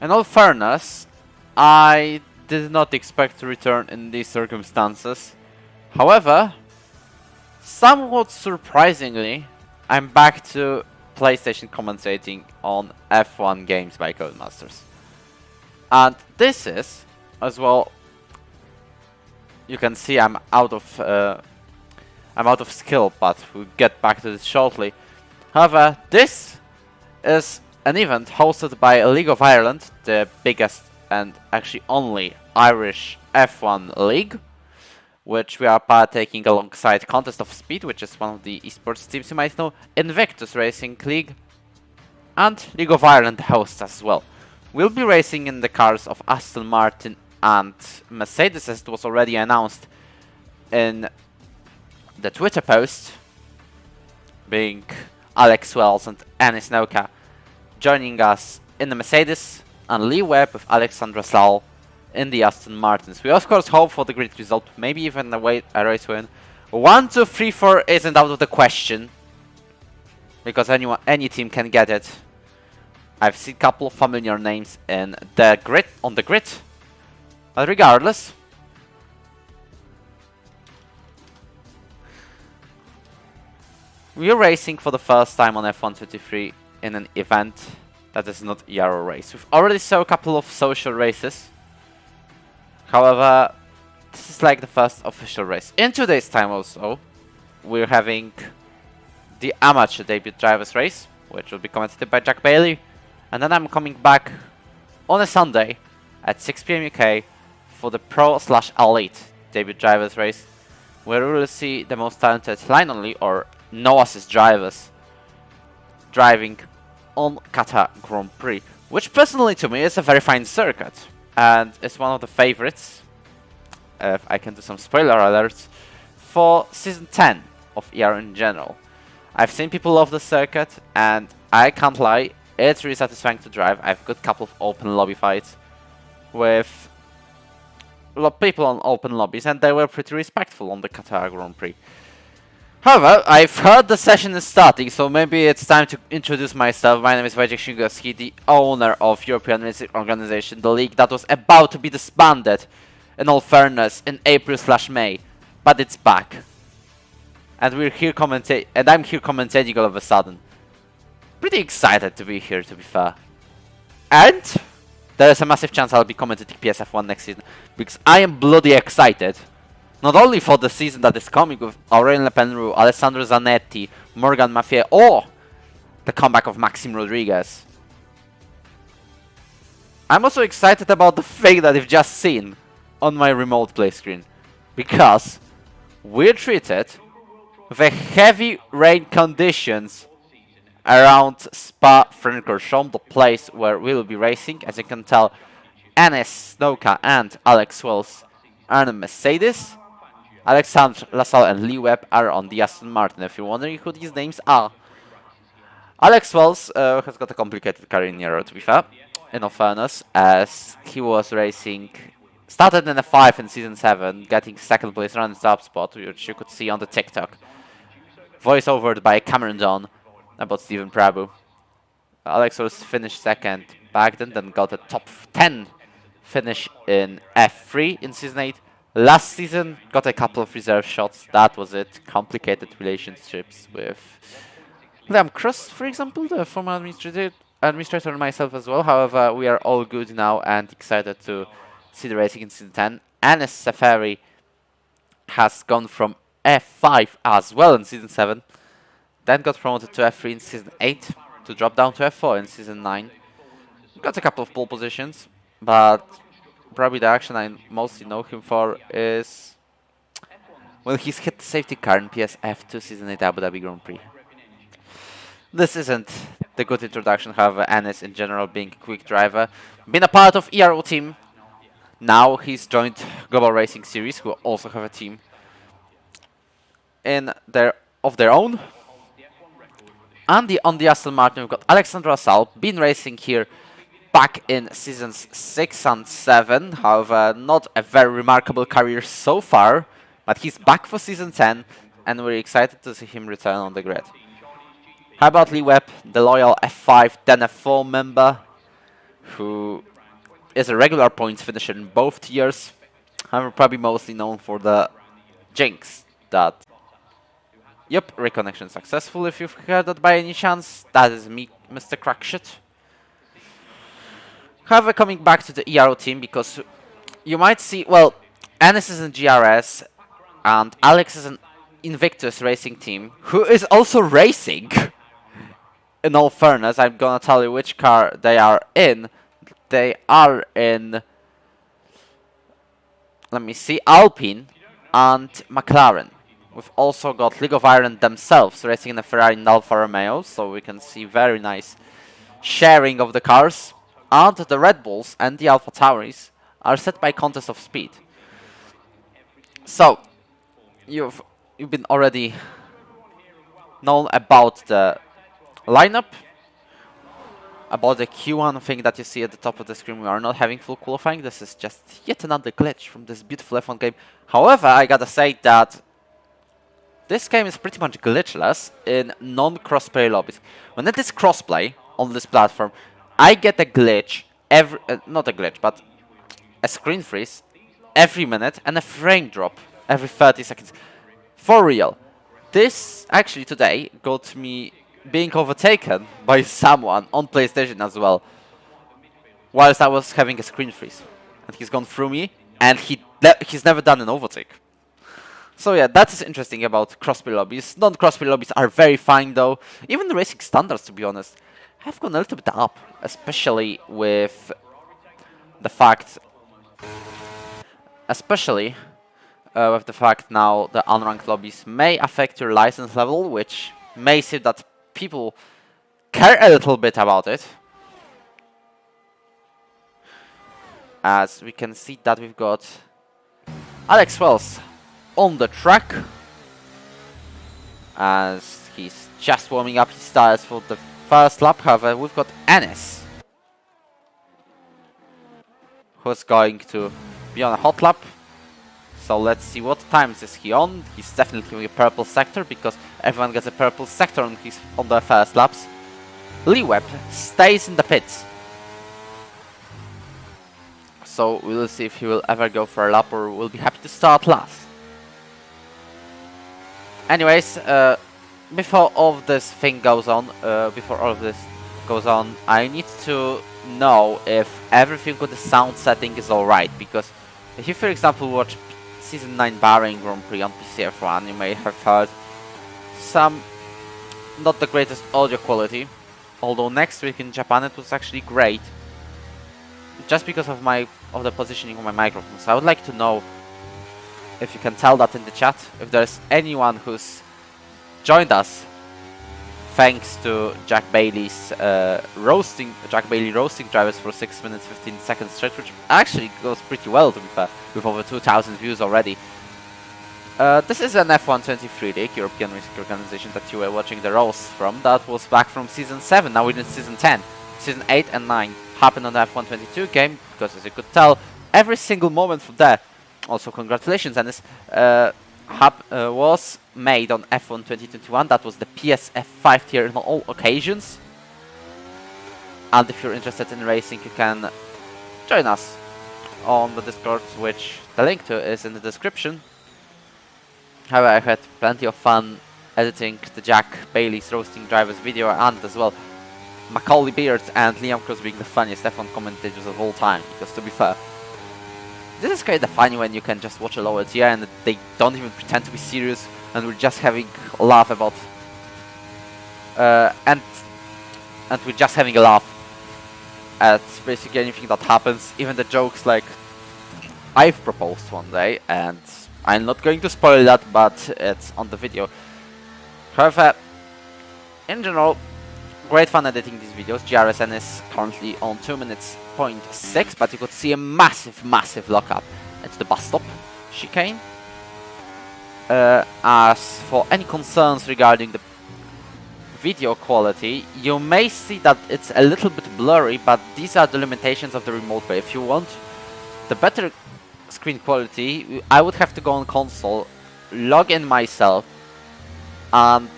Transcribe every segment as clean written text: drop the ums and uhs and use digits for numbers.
In all fairness, I did not expect to return in these circumstances. However, somewhat surprisingly, I'm back to PlayStation commentating on F1 games by Codemasters. And this is, as well, you can see I'm out of skill, but we'll get back to this shortly. However, this is an event hosted by League of Ireland, the biggest and actually only Irish F1 league, which we are partaking alongside Contest of Speed, which is one of the esports teams you might know, Invictus Racing League, and League of Ireland hosts as well. We'll be racing in the cars of Aston Martin and Mercedes, as it was already announced in the Twitter post, being Alex Wells and Anis Noka joining us in the Mercedes, and Lee Webb with Alexandra Sal in the Aston Martins. We of course hope for the great result, maybe even a race win. 1, 2, 3, 4 isn't out of the question, because any team can get it. I've seen a couple of familiar names in the grid, on the grid, but regardless, we're racing for the first time on F123 in an event that is not ERO race. We've already saw a couple of social races. However, this is like the first official race. In today's time also, we're having the amateur debut drivers race, which will be commentated by Jack Bailey. And then I'm coming back on a Sunday at 6 PM UK for the Pro/Elite debut drivers race, where we will see the most talented line only or no assist drivers driving on Qatar Grand Prix, which personally to me is a very fine circuit and is one of the favorites, if I can do some spoiler alerts, for Season 10 of ERO in general. I've seen people love the circuit and I can't lie, it's really satisfying to drive. I've got a couple of open lobby fights with people on open lobbies and they were pretty respectful on the Qatar Grand Prix. However, I've heard the session is starting, so maybe it's time to introduce myself. My name is Wojciech Śmigowski, the owner of European Racing Organization, the league that was about to be disbanded, in all fairness, in April/May, but it's back. And I'm here commentating all of a sudden. Pretty excited to be here, to be fair. And there is a massive chance I'll be commentating PSF1 next season, because I am bloody excited. Not only for the season that is coming with Aurélien Lepenroux, Alessandro Zanetti, Morgan Mafia, or the comeback of Maxime Rodriguez. I'm also excited about the thing that you've just seen on my remote play screen, because we're treated with a heavy rain conditions around Spa-Francorchamps, the place where we will be racing. As you can tell, Anis Noka and Alex Wells are in a Mercedes. Alexandre Lassalle and Lee Webb are on the Aston Martin, if you're wondering who these names are. Alex Wells has got a complicated career in ERO, to be fair, in all fairness, as he was racing, started in a 5 in Season 7, getting second place runners-up spot, which you could see on the TikTok. Voice-overed by Cameron John about Stephen Prabhu. Alex Wells finished second back then got a top 10 finish in F3 in Season 8. Last season, got a couple of reserve shots, that was it. Complicated relationships with Liam Cross, for example, the former administrator and myself as well. However, we are all good now and excited to see the racing in Season 10. Anis Safari has gone from F5 as well in Season 7, then got promoted to F3 in Season 8, to drop down to F4 in Season 9. Got a couple of pole positions, but probably the action I mostly know him for is when he's hit the safety car in PSF2 Season 8 Abu Dhabi Grand Prix. This isn't the good introduction, however, Anis in general being a quick driver. Been a part of ERO team. Now he's joined Global Racing Series, who also have a team of their own. And on the Aston Martin, we've got Alexandre Lassalle, been racing here back in Seasons 6 and 7. However, not a very remarkable career so far, but he's back for Season 10, and we're excited to see him return on the grid. How about Lee Webb, the loyal F5, then F4 member, who is a regular points finisher in both tiers. I'm probably mostly known for the jinx that... Yep, reconnection successful if you've heard that by any chance. That is me, Mr. Crackshit. However, coming back to the ERO team, because you might see, well, Ennis is in GRS, and Alex is an Invictus racing team, who is also racing. In all fairness, I'm gonna tell you which car they are in. They are in, let me see, Alpine and McLaren. We've also got League of Iron themselves racing in a Ferrari and Alfa Romeo, so we can see very nice sharing of the cars. And the Red Bulls and the Alpha Tauris are set by contest of speed. So, you've been already known about the lineup, about the Q1 thing that you see at the top of the screen. We are not having full qualifying. This is just yet another glitch from this beautiful F1 game. However, I gotta say that this game is pretty much glitchless in non-crossplay lobbies. When it is crossplay on this platform, I get a glitch every... not a glitch, but a screen freeze every minute and a frame drop every 30 seconds. For real. This, actually today, got me being overtaken by someone on PlayStation as well, whilst I was having a screen freeze. And he's gone through me, and he's never done an overtake. So yeah, that is interesting about crossplay lobbies. Non-crossplay lobbies are very fine though. Even the racing standards, to be honest, have gone a little bit up, especially with the fact... now the unranked lobbies may affect your license level, which may seem that people care a little bit about it. As we can see that we've got Alex Wells on the track, as he's just warming up his tires for the first lap. However, we've got Ennis, who's going to be on a hot lap. So let's see what times is he on. He's definitely a purple sector, because everyone gets a purple sector on their first laps. Lee Webb stays in the pits, so we'll see if he will ever go for a lap or will be happy to start last. Anyways, before all of this goes on, I need to know if everything with the sound setting is alright, because if you, for example, watch Season 9 Bahrain Grand Prix on PCF1, you may have heard some not the greatest audio quality, although next week in Japan it was actually great, just because of the positioning of my microphone. So I would like to know if you can tell that in the chat, if there's anyone who's joined us thanks to Jack Bailey roasting drivers for 6 minutes 15 seconds straight, which actually goes pretty well, to be fair, with over 2,000 views already. This is an F123 League, European racing organization that you were watching the roles from. That was back from Season 7, now we're in Season 10. Season 8 and 9 happened on the F122 game, because as you could tell, every single moment from there, also congratulations, Ennis, was made on F1 2021. That was the PSF 5 tier on all occasions. And if you're interested in racing, you can join us on the Discord, which the link to is in the description. However, I had plenty of fun editing the Jack Bailey's roasting drivers video, and as well Macaulay Beard and Liam Cross being the funniest F1 commentators of all time, because to be fair, this is kind of funny when you can just watch a lower tier and they don't even pretend to be serious, and we're just having a laugh about and we're just having a laugh at basically anything that happens, even the jokes like I've proposed one day, and I'm not going to spoil that, but it's on the video. However, in general, great fun editing these videos. GRSN is currently on 2 minutes 0.6, but you could see a massive lockup at the bus stop chicane. As for any concerns regarding the video quality, you may see that it's a little bit blurry, but these are the limitations of the remote play. If you want the better screen quality, I would have to go on console, log in myself, and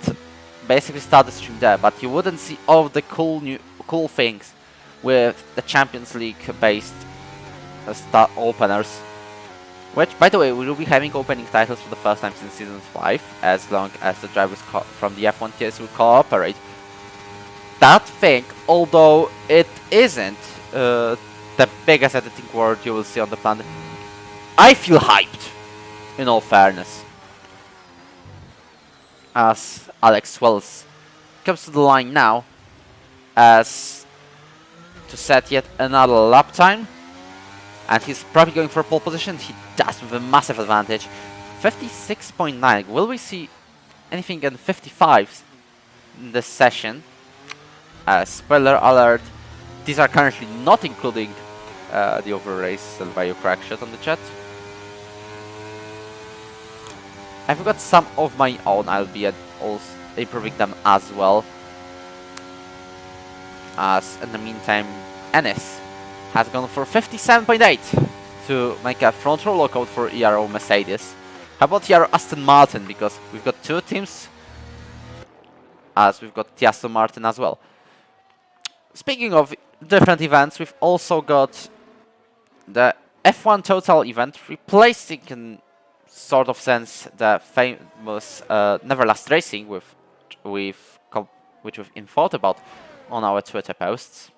basically start the stream there, but you wouldn't see all of the cool things with the Champions League based start openers. Which, by the way, we will be having opening titles for the first time since Season 5, as long as the drivers from the F1 tiers will cooperate. That thing, although it isn't the biggest editing word you will see on the planet, I feel hyped, in all fairness. As Alex Wells comes to the line now, as to set yet another lap time. And he's probably going for a pole position. He does with a massive advantage. 56.9. Will we see anything in 55s in this session? Spoiler alert. These are currently not including the over race and bio crack shot on the chat. I've got some of my own. I'll be also improving them as well. As in the meantime, Ennis has gone for 57.8 to make a front row lockout for ERO Mercedes. How about ERO Aston Martin? Because we've got two teams, as we've got the Aston Martin as well. Speaking of different events, we've also got the F1 Total event, replacing in sort of sense the famous Neverlast Racing, which we've info about on our Twitter posts.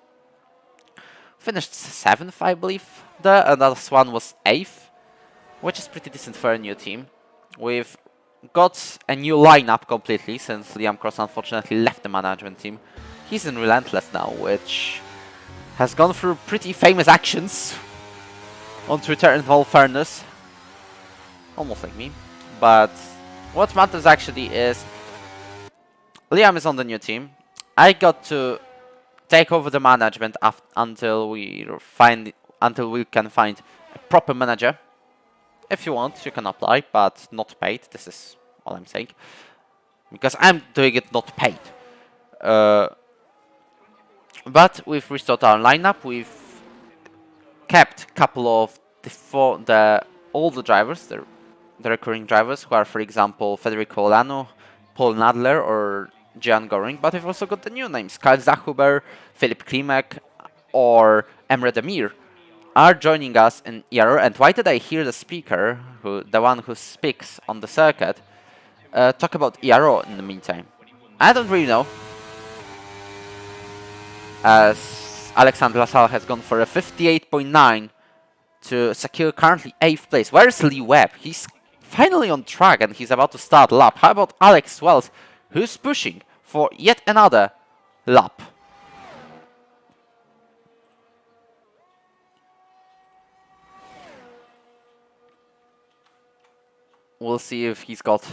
Finished 7th, I believe. The another one was 8th, which is pretty decent for a new team. We've got a new lineup completely since Liam Cross unfortunately left the management team. He's in Relentless now, which has gone through pretty famous actions on Twitter in all fairness. Almost like me. But what matters actually is Liam is on the new team. I got to take over the management until we can find a proper manager. If you want, you can apply, but not paid. This is all I'm saying, because I'm doing it not paid. But we've restored our lineup. We've kept a couple of the older drivers, the recurring drivers, who are, for example, Federico Olano, Paul Nadler, or Jan Goring, but we've also got the new names. Karl Zachuber, Filip Klimek, or Emre Demir are joining us in ERO. And why did I hear the speaker, the one who speaks on the circuit, talk about ERO in the meantime? I don't really know. As Alexander Lassalle has gone for a 58.9 to secure currently 8th place. Where's Lee Webb? He's finally on track and he's about to start lap. How about Alex Wells, who's pushing for yet another lap? We'll see if he's got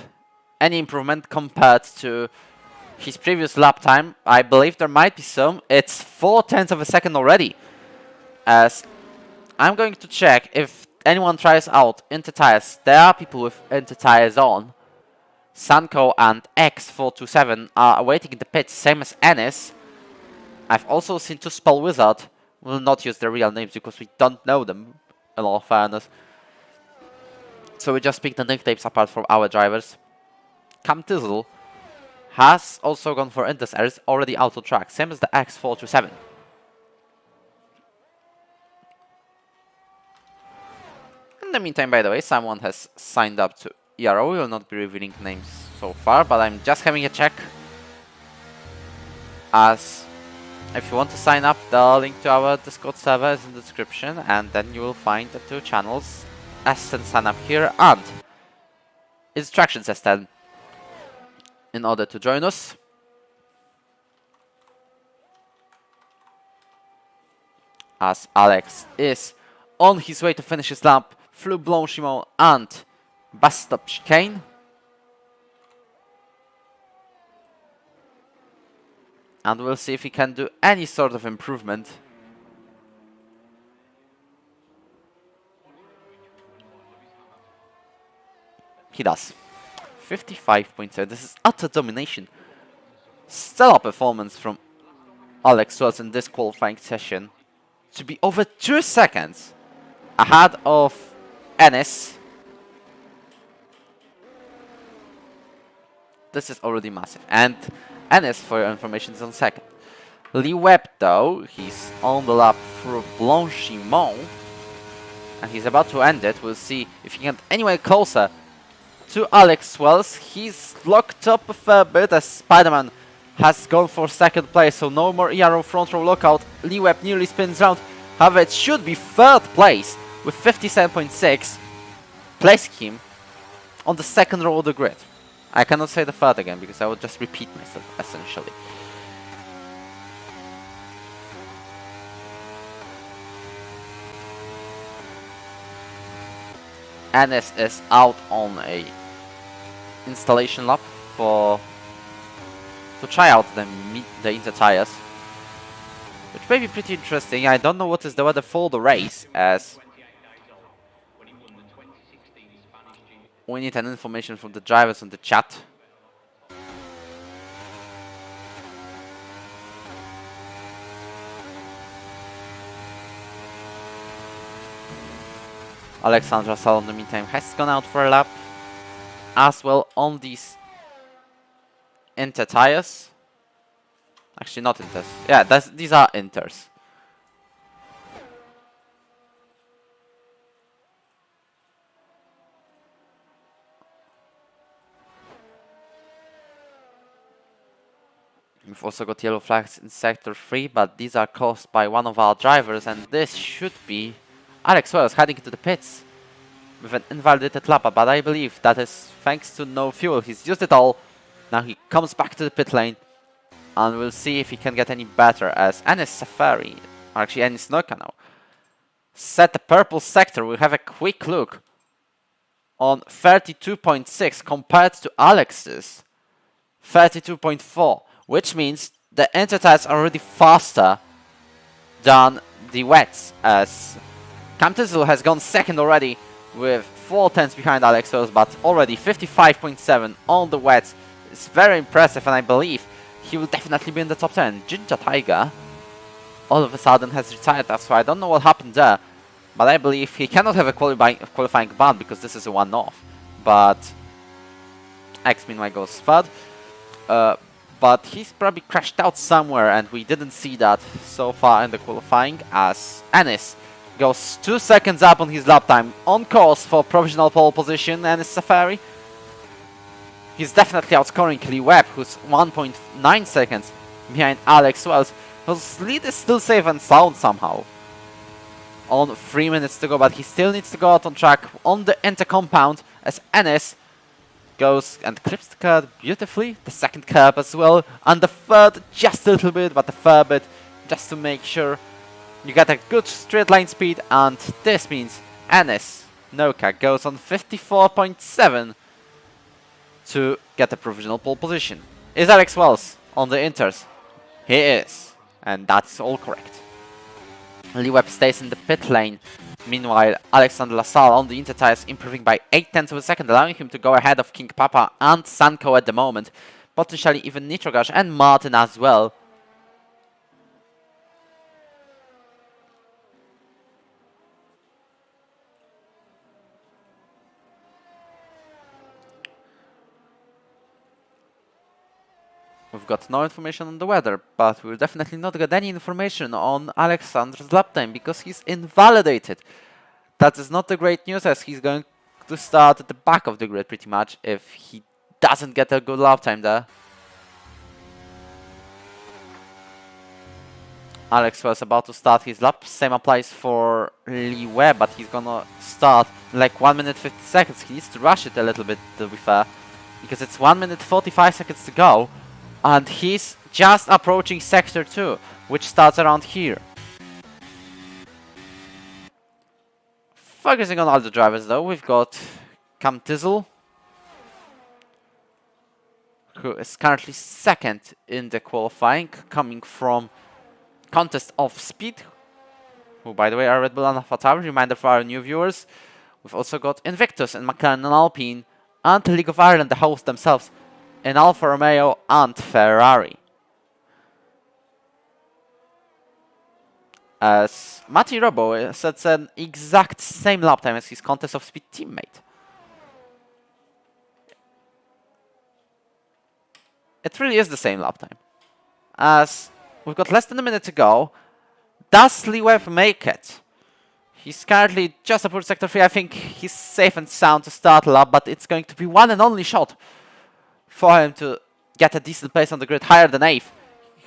any improvement compared to his previous lap time. I believe there might be some. It's 0.4 of a second already. As I'm going to check if anyone tries out Inter tires. There are people with Inter tires on. Sanko and X427 are waiting in the pits, same as Ennis. I've also seen two Spell Wizard. We'll not use their real names because we don't know them, in all fairness. So we just picked the nicknames apart from our drivers. Cam Tizzle has also gone for Inter tires, already out of track, same as the X427. In the meantime, by the way, someone has signed up to ERO. We will not be revealing names so far, but I'm just having a check. As if you want to sign up, the link to our Discord server is in the description, and then you will find the two channels, S10 sign up here and instructions S10 in order to join us. As Alex is on his way to finish his lap through Blanchimont and Bastop Chicane. And we'll see if he can do any sort of improvement. He does. 55.7. This is utter domination. Stellar performance from Alex Wells in this qualifying session. To be over 2 seconds ahead of Ennis. This is already massive. And Ennis, for your information, is on second. Lee Webb, though, he's on the lap through Blanchimont. And he's about to end it. We'll see if he can get anywhere closer to Alex Wells. He's locked up a fair bit as Spider-Man has gone for second place, so no more ERO front row lockout. Lee Webb nearly spins round. However, it should be third place with 57.6, placing him on the second row of the grid. I cannot say the third again because I would just repeat myself, essentially. Ennis is out on a installation lap to try out the Inter tires, which may be pretty interesting. I don't know what is the weather for the race, as we need an information from the drivers on the chat. Alexandra Sal, in the meantime, has gone out for a lap as well on these Inter tires. Actually, not Inters. Yeah, these are Inters. We've also got yellow flags in Sector 3, but these are caused by one of our drivers, and this should be Alex Wells heading into the pits with an invalidated lap, but I believe that is thanks to no fuel. He's used it all. Now he comes back to the pit lane, and we'll see if he can get any better, as Ennis Safari, or actually Ennis Noka now, set the purple sector. We'll have a quick look on 32.6 compared to Alex's 32.4, which means the Inter tires are already faster than the wets, as Cam Tizzle has gone second already with 4 tenths behind Alex Wells, but already 55.7 on the wets. It's very impressive, and I believe he will definitely be in the top 10. Jinja Tiger all of a sudden has retired, so I don't know what happened there, but I believe he cannot have a qualifying ban because this is a one-off. But X meanwhile goes third, but he's probably crashed out somewhere, and we didn't see that so far in the qualifying, as Ennis goes 2 seconds up on his lap time, on course for provisional pole position. Ennis Safari, he's definitely outscoring Lee Webb, who's 1.9 seconds behind Alex Wells, whose lead is still safe and sound somehow. On 3 minutes to go, but he still needs to go out on track on the Inter compound, as Ennis goes and clips the curb beautifully, the second curb as well, and the third just a little bit, but the third bit just to make sure you get a good straight line speed, and this means Ennis Noka goes on 54.7 to get a provisional pole position. Is Alex Wells on the Inters? He is, and that's all correct. Lee Webb stays in the pit lane. Meanwhile, Alexander Lassalle on the Inter tires, improving by 8 tenths of a second, allowing him to go ahead of King Papa and Sanko at the moment. Potentially even Nitrogash and Martin as well. We've got no information on the weather, but we'll definitely not get any information on Alexander's lap time because he's invalidated. That is not the great news, as he's going to start at the back of the grid pretty much if he doesn't get a good lap time there. Alex was about to start his lap. Same applies for Lee Webb, but he's gonna start in like 1 minute 50 seconds. He needs to rush it a little bit, to be fair, because it's 1 minute 45 seconds to go. And he's just approaching Sector 2, which starts around here. Focusing on all the drivers though, we've got Cam Tizzle, who is currently second in the qualifying, coming from Contest of Speed, who by the way are Red Bull and AlphaTauri. Reminder for our new viewers. We've also got Invictus and McLaren and Alpine, and League of Ireland, the hosts themselves, in Alfa Romeo and Ferrari. As Matti Robo sets an exact same lap time as his Contest of Speed teammate. It really is the same lap time. As we've got less than a minute to go, does Lee Webb make it? He's currently just aboard Sector 3. I think he's safe and sound to start lap, but it's going to be one and only shot for him to get a decent place on the grid, higher than 8th.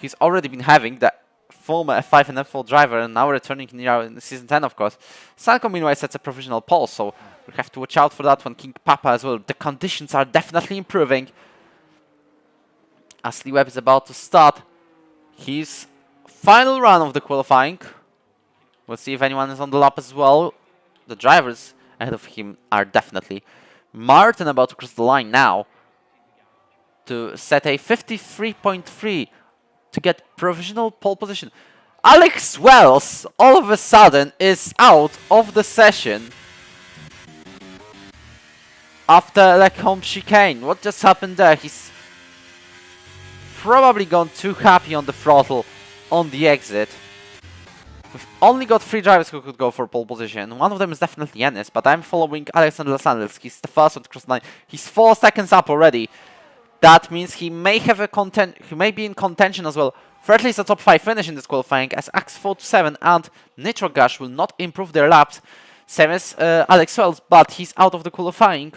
He's already been having the former F5 and F4 driver, and now returning in Season 10, of course. Sanko, meanwhile, sets a provisional pole, so we have to watch out for that one. King Papa as well. The conditions are definitely improving. As Lee Webb is about to start his final run of the qualifying. We'll see if anyone is on the lap as well. The drivers ahead of him are definitely Martin, about to cross the line now to set a 53.3 to get provisional pole position. Alex Wells all of a sudden is out of the session after like home chicane. What just happened there? He's probably gone too happy on the throttle on the exit. We've only got 3 drivers who could go for pole position. One of them is definitely Ennis, but I'm following Alexander Lasandels. He's the first one to cross the line. He's 4 seconds up already. That means he may have he may be in contention as well for at least a top 5 finish in this qualifying, as X47 and Nitro Gash will not improve their laps, same as Alex Wells, but he's out of the qualifying.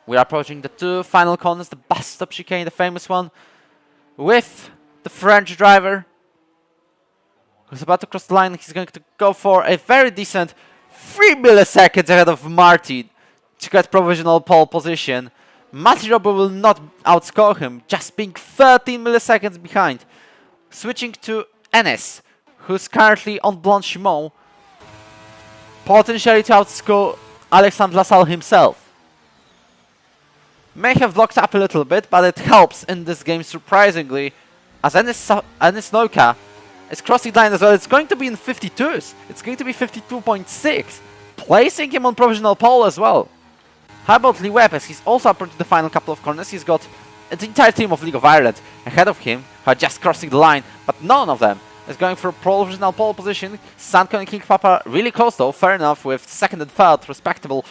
We are approaching the 2 final corners, the bus stop chicane, the famous one, with the French driver who's about to cross the line. He's going to go for a very decent 3 milliseconds ahead of Martin to get provisional pole position. Matty Robbo will not outscore him, just being 13 milliseconds behind. Switching to Ennis, who's currently on Blanchimont, potentially to outscore Alexandre Lassalle himself. May have locked up a little bit, but it helps in this game surprisingly, as Ennis Noka is crossing the line as well. It's going to be in 52s. It's going to be 52.6, placing him on provisional pole as well. How about Lee Webb, as he's also approaching the final couple of corners. He's got the entire team of League of Ireland ahead of him, who are just crossing the line, but none of them is going for a provisional pole position. Sanko and King Papa really close though, fair enough, with 2nd and 3rd respectable,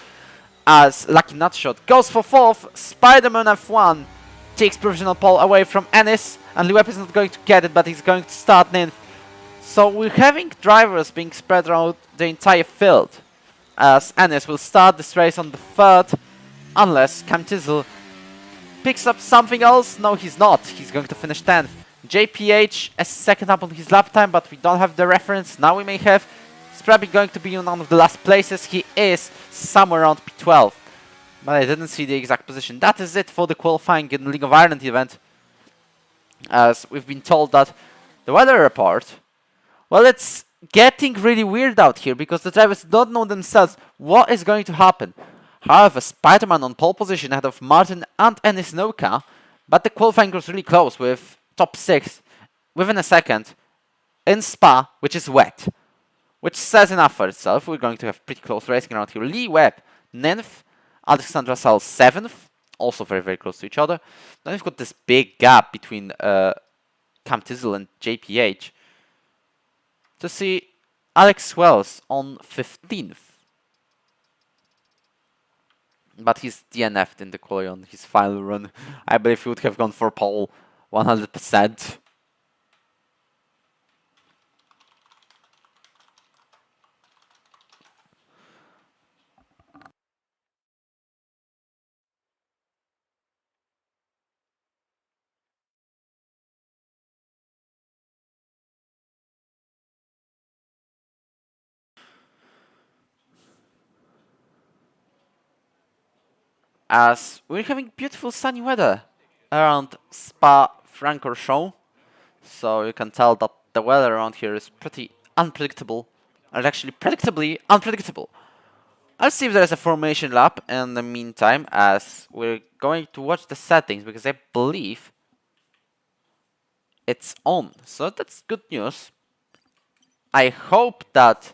as Lucky Nutshot goes for 4th. Spider-Man F1 takes provisional pole away from Ennis, and Lee Webb is not going to get it, but he's going to start 9th. So we're having drivers being spread around the entire field, as Ennis will start this race on the 3rd, unless Cam Tizzle picks up something else. No, he's not. He's going to finish 10th. JPH is 2nd up on his lap time, but we don't have the reference. Now we may have. He's probably going to be in one of the last places. He is somewhere around P12, but I didn't see the exact position. That is it for the qualifying in the League of Ireland event, as we've been told that the weather report, well, it's getting really weird out here because the drivers don't know themselves what is going to happen. However, Spider-Man on pole position ahead of Martin and Ennis Noka, but the qualifying was really close with top 6 within a second in Spa, which is wet, which says enough for itself. We're going to have pretty close racing around here. Lee Webb 9th, Alexandra Sal 7th, also very, very close to each other. Then we've got this big gap between Cam Tizzle and JPH to see Alex Wells on 15th. But he's DNF'd in the quali on his final run. I believe he would have gone for pole 100%. As we're having beautiful sunny weather around Spa-Francorchamps, so you can tell that the weather around here is pretty unpredictable, and actually predictably unpredictable. I'll see if there's a formation lap in the meantime, as we're going to watch the settings, because I believe it's on, so that's good news. I hope that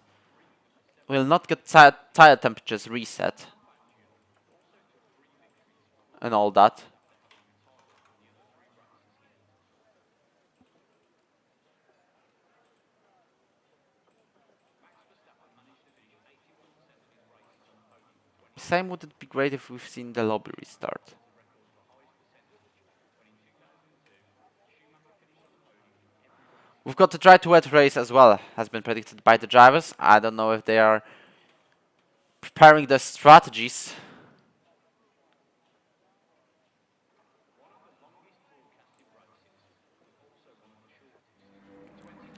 we'll not get tire temperatures reset and all that. Same, would it be great if we've seen the lobby restart? We've got the dry to wet race as well, has been predicted by the drivers. I don't know if they are preparing the strategies.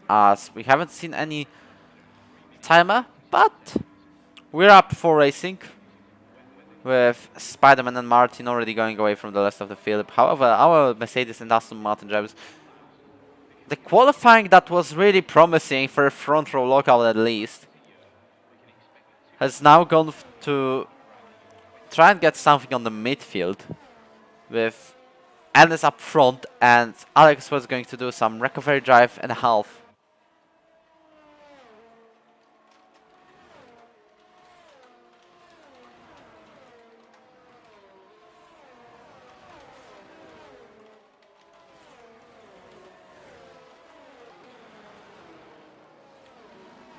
As we haven't seen any timer, but we're up for racing. With Spider-Man and Martin already going away from the rest of the field. However, our Mercedes and Aston Martin drivers, the qualifying that was really promising for a front row lockout at least, has now gone to try and get something on the midfield with Ennis up front, and Alex was going to do some recovery drive and a half.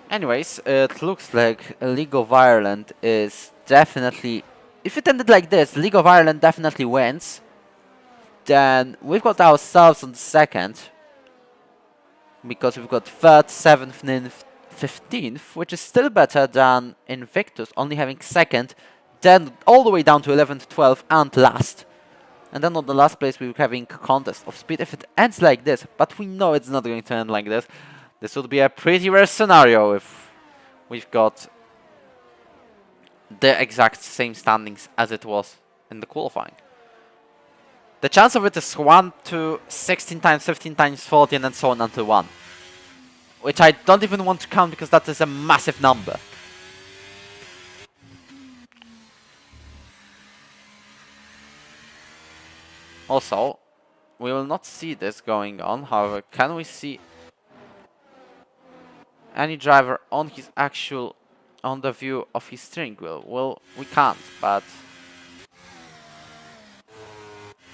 Anyways, it looks like League of Ireland is definitely... If it ended like this, League of Ireland definitely wins. Then we've got ourselves on second. Because we've got 3rd, 7th, 9th, 15th. Which is still better than Invictus, only having second. Then all the way down to 11th, 12th and last. And then on the last place we're having a contest of speed. If it ends like this, but we know it's not going to end like this. This would be a pretty rare scenario if we've got the exact same standings as it was in the qualifying. The chance of it is 1 to 16 times, 15 times 40 and so on until 1. Which I don't even want to count because that is a massive number. Also, we will not see this going on. However, can we see any driver on his on the view of his steering wheel? Well, we can't, but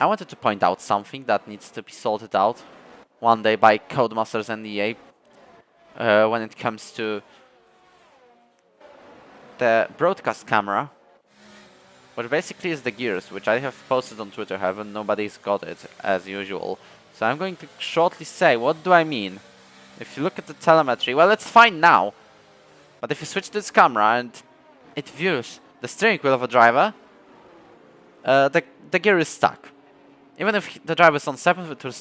I wanted to point out something that needs to be sorted out one day by Codemasters and EA when it comes to the broadcast camera, which basically is the gears, which I have posted on Twitter. However, nobody's got it as usual. So I'm going to shortly say, what do I mean? If you look at the telemetry, well, it's fine now. But if you switch this camera and it views the steering wheel of a driver, the gear is stuck. Even if the driver is on 7th, it will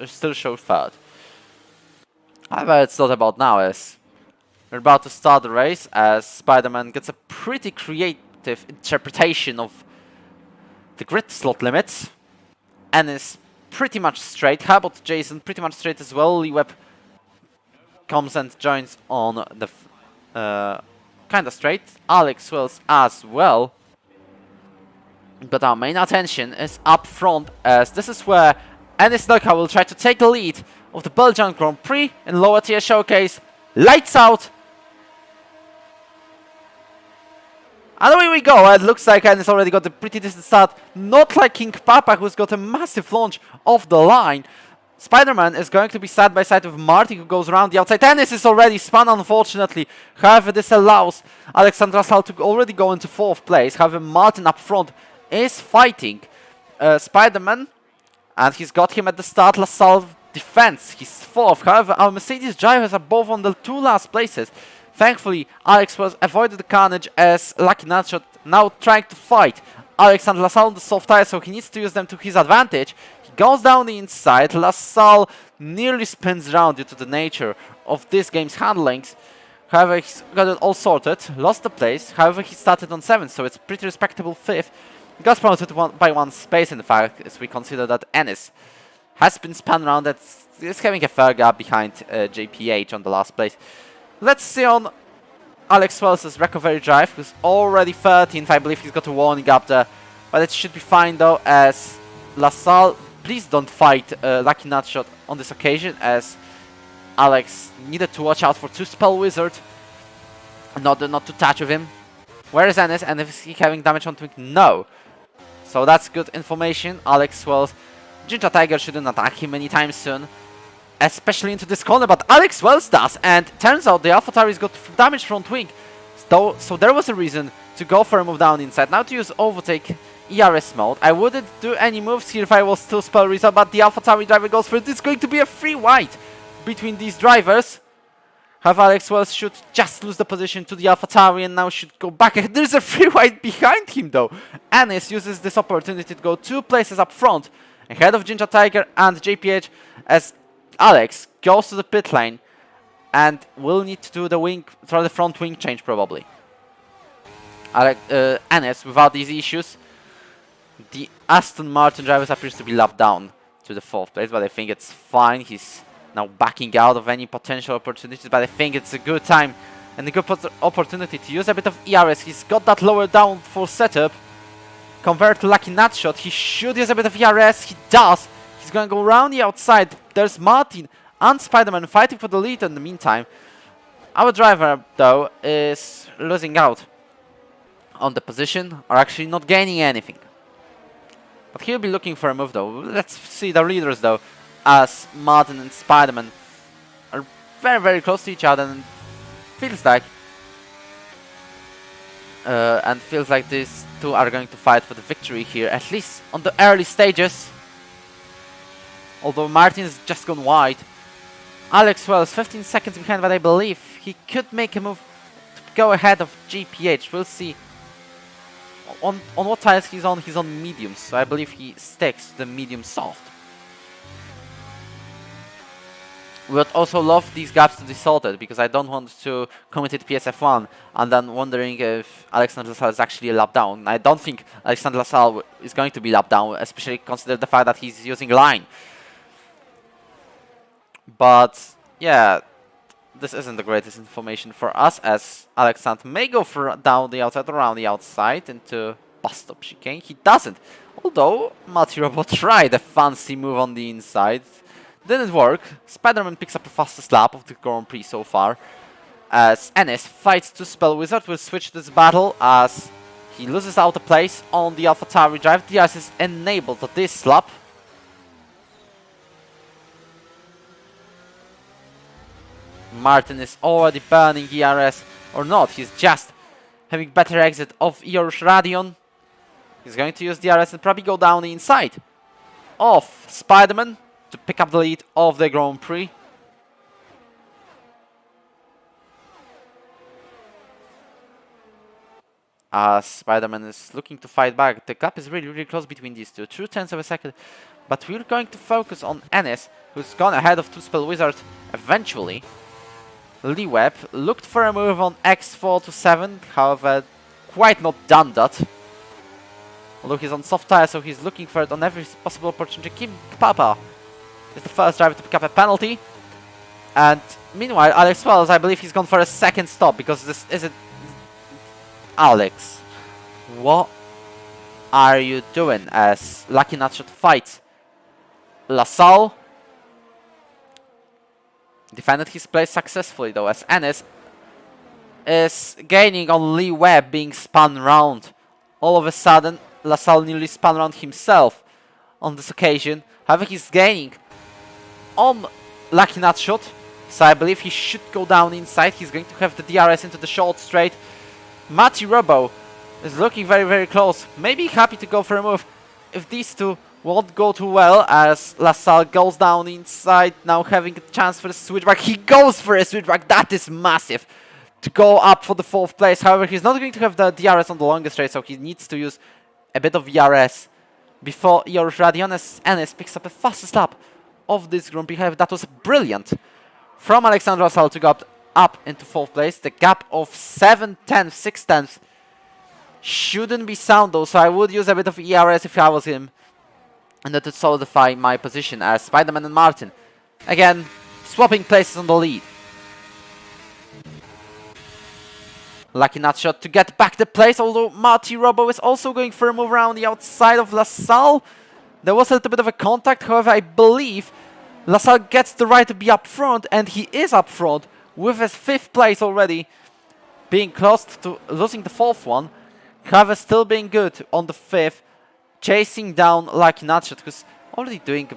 still show 3rd. However, it's not about now, as we're about to start the race, as Spider-Man gets a pretty creative interpretation of the grid slot limits, and is pretty much straight. How about Jason? Pretty much straight as well. Lee Webb comes and joins on the kind of straight. Alex Wells as well. But our main attention is up front, as this is where Ennis Noka will try to take the lead of the Belgian Grand Prix in lower tier showcase. Lights out! And away we go. It looks like Ennis already got a pretty decent start. Not like King Papa, who's got a massive launch off the line. Spider-Man is going to be side by side with Marty, who goes around the outside. Ennis is already spun, unfortunately. However, this allows Alexandra Sal to already go into 4th place. However, Martin up front is fighting Spider-Man, and he's got him at the start. LaSalle defense, he's 4th. However, our Mercedes drivers are both on the 2 last places. Thankfully, Alex was avoided the carnage, as Lucky Nutshot now trying to fight Alexander LaSalle on the soft tire, so he needs to use them to his advantage. He goes down the inside. LaSalle nearly spins around due to the nature of this game's handlings. However, he's got it all sorted, lost the place. However, he started on 7th, so it's pretty respectable 5th. He got promoted by 1 space, in fact, as we consider that Ennis has been spun around. Is having a fair gap behind JPH on the last place. Let's see on Alex Wells' recovery drive, who's already 13th. I believe he's got a warning up there. But it should be fine though, as LaSalle, please don't fight Lucky Nutshot on this occasion, as Alex needed to watch out for 2 Spell Wizard. Not to touch with him. Where is Ennis? And is he having damage on Twink? No. So that's good information. Alex Wells. Jinja Tiger shouldn't attack him anytime soon, especially into this corner, but Alex Wells does, and turns out the AlphaTauri's got damage front wing. So there was a reason to go for a move down inside. Now to use overtake ERS mode. I wouldn't do any moves here if I was still Spell Result, but the AlphaTauri driver goes for it. It's going to be a free white. between these drivers. However, Alex Wells should just lose the position to the AlphaTauri and now should go back. There's a free ride behind him though. Anis uses this opportunity to go 2 places up front, ahead of Ginger Tiger and JPH, as Alex goes to the pit lane and will need to do the wing, throw the front wing change probably. Anis, without these issues, the Aston Martin drivers appears to be lapped down to the 4th place, but I think it's fine. He's now backing out of any potential opportunities, but I think it's a good time and a good opportunity to use a bit of ERS. He's got that lower down for setup. Compared to Lucky Nutshot, he should use a bit of ERS. He does. He's going to go around the outside. There's Martin and Spider-Man fighting for the lead in the meantime. Our driver, though, is losing out on the position, or actually not gaining anything. But he'll be looking for a move, though. Let's see the leaders, though, as Martin and Spider-Man are very, very close to each other, and feels like these two are going to fight for the victory here, at least on the early stages. Although Martin's just gone wide. Alex Wells 15 seconds behind, but I believe he could make a move to go ahead of GPH. We'll see. On what tires he's on mediums, so I believe he sticks to the medium soft. We would also love these gaps to be sorted, because I don't want to commit it PSF1 and then wondering if Alexander Lassalle is actually a lap down. I don't think Alexander Lassalle is going to be lap down, especially consider the fact that he's using line. But yeah, this isn't the greatest information for us, as Alexander may go for down the outside, around the outside into bus stop chicane. He doesn't, although Matty Robot tried a fancy move on the inside. Didn't work. Spider-Man picks up the fastest lap of the Grand Prix so far, as Ennis fights to Spell Wizard. Will switch this battle as he loses out a place on the AlphaTauri drive. DRS is enabled at this lap. Martin is already burning ERS, or not. He's just having better exit of ERO's Radion. He's going to use DRS and probably go down the inside of Spider-Man to pick up the lead of the Grand Prix. Spider-Man is looking to fight back. The gap is really, really close between these two. 0.2 of a second. But we're going to focus on Ennis, who's gone ahead of 2-Spell Wizard eventually. Lee Webb looked for a move on X4 to 7, however, quite not done that. Although he's on soft tire, so he's looking for it on every possible opportunity. Kim Papa is the first driver to pick up a penalty. And meanwhile, Alex Wells, I believe he's gone for a second stop, because this isn't... Alex, what are you doing as Lucky Nutshot fights Lassalle? Defended his place successfully though, as Ennis is gaining on Lee Webb being spun round. All of a sudden, Lassalle nearly spun around himself on this occasion. However, he's gaining on Lucky Nutshot, so I believe he should go down inside. He's going to have the DRS into the short straight. Matty Robo is looking very, very close. Maybe happy to go for a move if these two won't go too well, as Lassalle goes down inside, now having a chance for the switchback. He goes for a switchback. That is massive to go up for the 4th place. However, he's not going to have the DRS on the longest straight, so he needs to use a bit of ERS before ERO's Radionis Ennis picks up the fastest lap of this Grand Prix. However, that was brilliant from Alexander Lassalle to go up into 4th place. The gap of 7/10, 6/10 shouldn't be sound though, so I would use a bit of ERS if I was him, and that would solidify my position as Spider-Man and Martin again swapping places on the lead. Lucky Nutshot to get back the place, although Marty Robo is also going for a move around the outside of Lassalle. There was a little bit of a contact, however I believe Lassalle gets the right to be up front, and he is up front with his 5th place already, being close to losing the 4th one. However, still being good on the 5th, chasing down Lucky Nutshot, who's already doing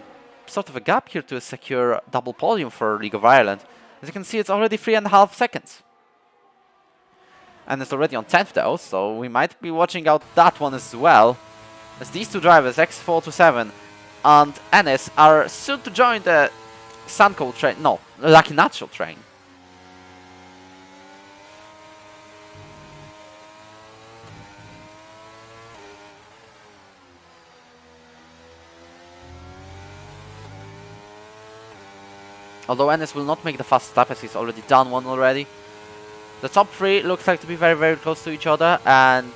sort of a gap here to secure double podium for League of Ireland. As you can see, it's already 3.5 seconds. And it's already on 10th though, so we might be watching out that one as well, as these two drivers, X4 to 7 and Ennis, are soon to join the Suncoat train. No, Lucky Natural train. Although Ennis will not make the fast lap as he's already done one already. The top three looks like to be very, very close to each other, and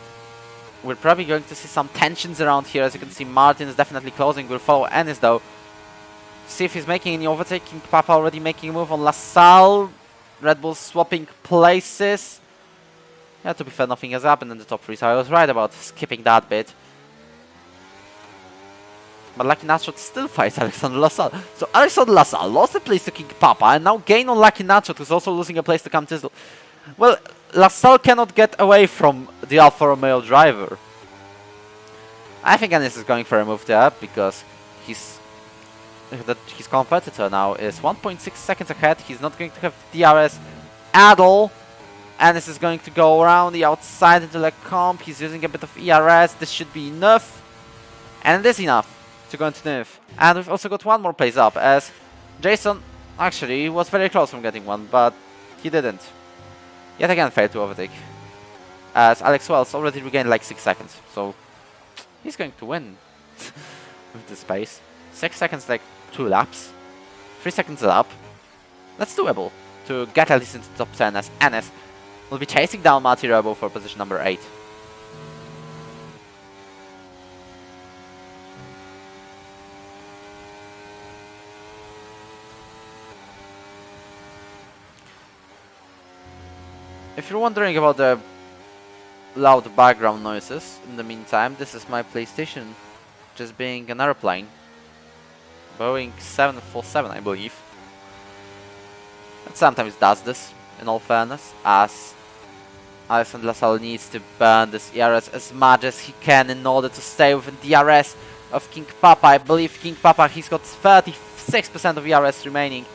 we're probably going to see some tensions around here. As you can see, Martin is definitely closing. We'll follow Ennis though. See if he's making any overtaking. Papa already making a move on LaSalle. Red Bull swapping places. Yeah, to be fair, nothing has happened in the top three, so I was right about skipping that bit. But Lucky Nacho still fights Alexander LaSalle. So Alexander LaSalle lost a place to King Papa and now gain on Lucky Nacho, who's also losing a place to Cam Tizzle. Well, LaSalle cannot get away from the Alfa Romeo driver. I think Ennis is going for a move there because his competitor now is 1.6 seconds ahead. He's not going to have DRS at all. Ennis is going to go around the outside into the comp. He's using a bit of ERS. This should be enough. And it is enough to go into NIF. And we've also got one more place up, as Jason actually was very close from getting one, but he didn't. Yet again failed to overtake, as Alex Wells already regained like 6 seconds, so he's going to win with this pace. 6 seconds, like 2 laps, 3 seconds a lap. That's doable to get at least into the top 10, as Ennis will be chasing down Mati Robo for position number 8. If you're wondering about the loud background noises, in the meantime, this is my PlayStation just being an airplane. Boeing 747, I believe. It sometimes does this, in all fairness, as Alexander LaSalle needs to burn this ERS as much as he can in order to stay within the DRS of King Papa. I believe King Papa, he's got 36% of ERS remaining,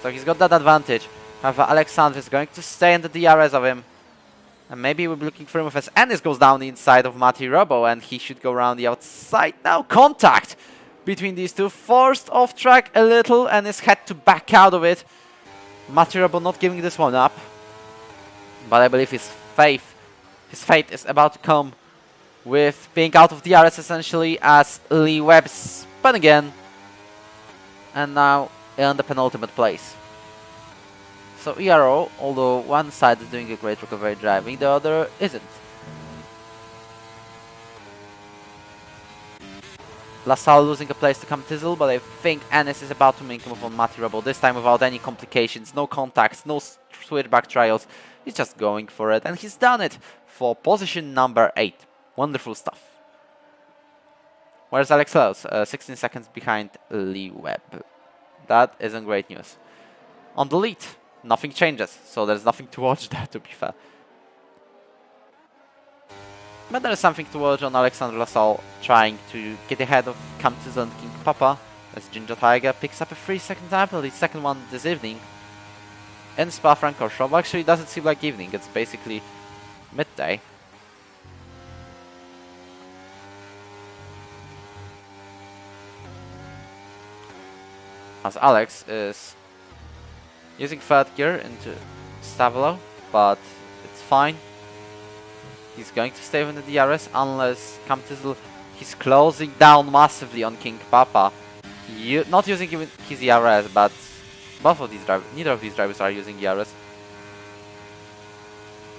so he's got that advantage. However, Alexander is going to stay in the DRS of him. And maybe we'll be looking for him as Ennis goes down the inside of Mati Robo, and he should go around the outside now. Contact between these two, forced off track a little, and Ennis had to back out of it. Mati Robo not giving this one up. But I believe his fate is about to come with being out of DRS essentially, as Lee Webb spun again. And now in the penultimate place. So ERO, although one side is doing a great recovery driving, the other isn't. LaSalle losing a place to Cam Tizzle, but I think Ennis is about to make a move on Mati Rebel, this time without any complications, no contacts, no switchback trials. He's just going for it, and he's done it for position number 8. Wonderful stuff. Where's Alex Lowe's? 16 seconds behind Lee Webb. That isn't great news. On the lead, nothing changes, so there's nothing to watch there, to be fair. But there is something to watch on Alexander LaSalle trying to get ahead of Cam Tizzle and King Papa, as Ginger Tiger picks up a 3-second time penalty, second one this evening in Spa-Francorchamps. Well, actually, it doesn't seem like evening, it's basically midday. As Alex is using third gear into Stavelo, but it's fine. He's going to stay in the DRS unless Cam Tizzle, he's closing down massively on King Papa. Not using even his ERS, but both of these drivers, neither of these drivers are using ERS.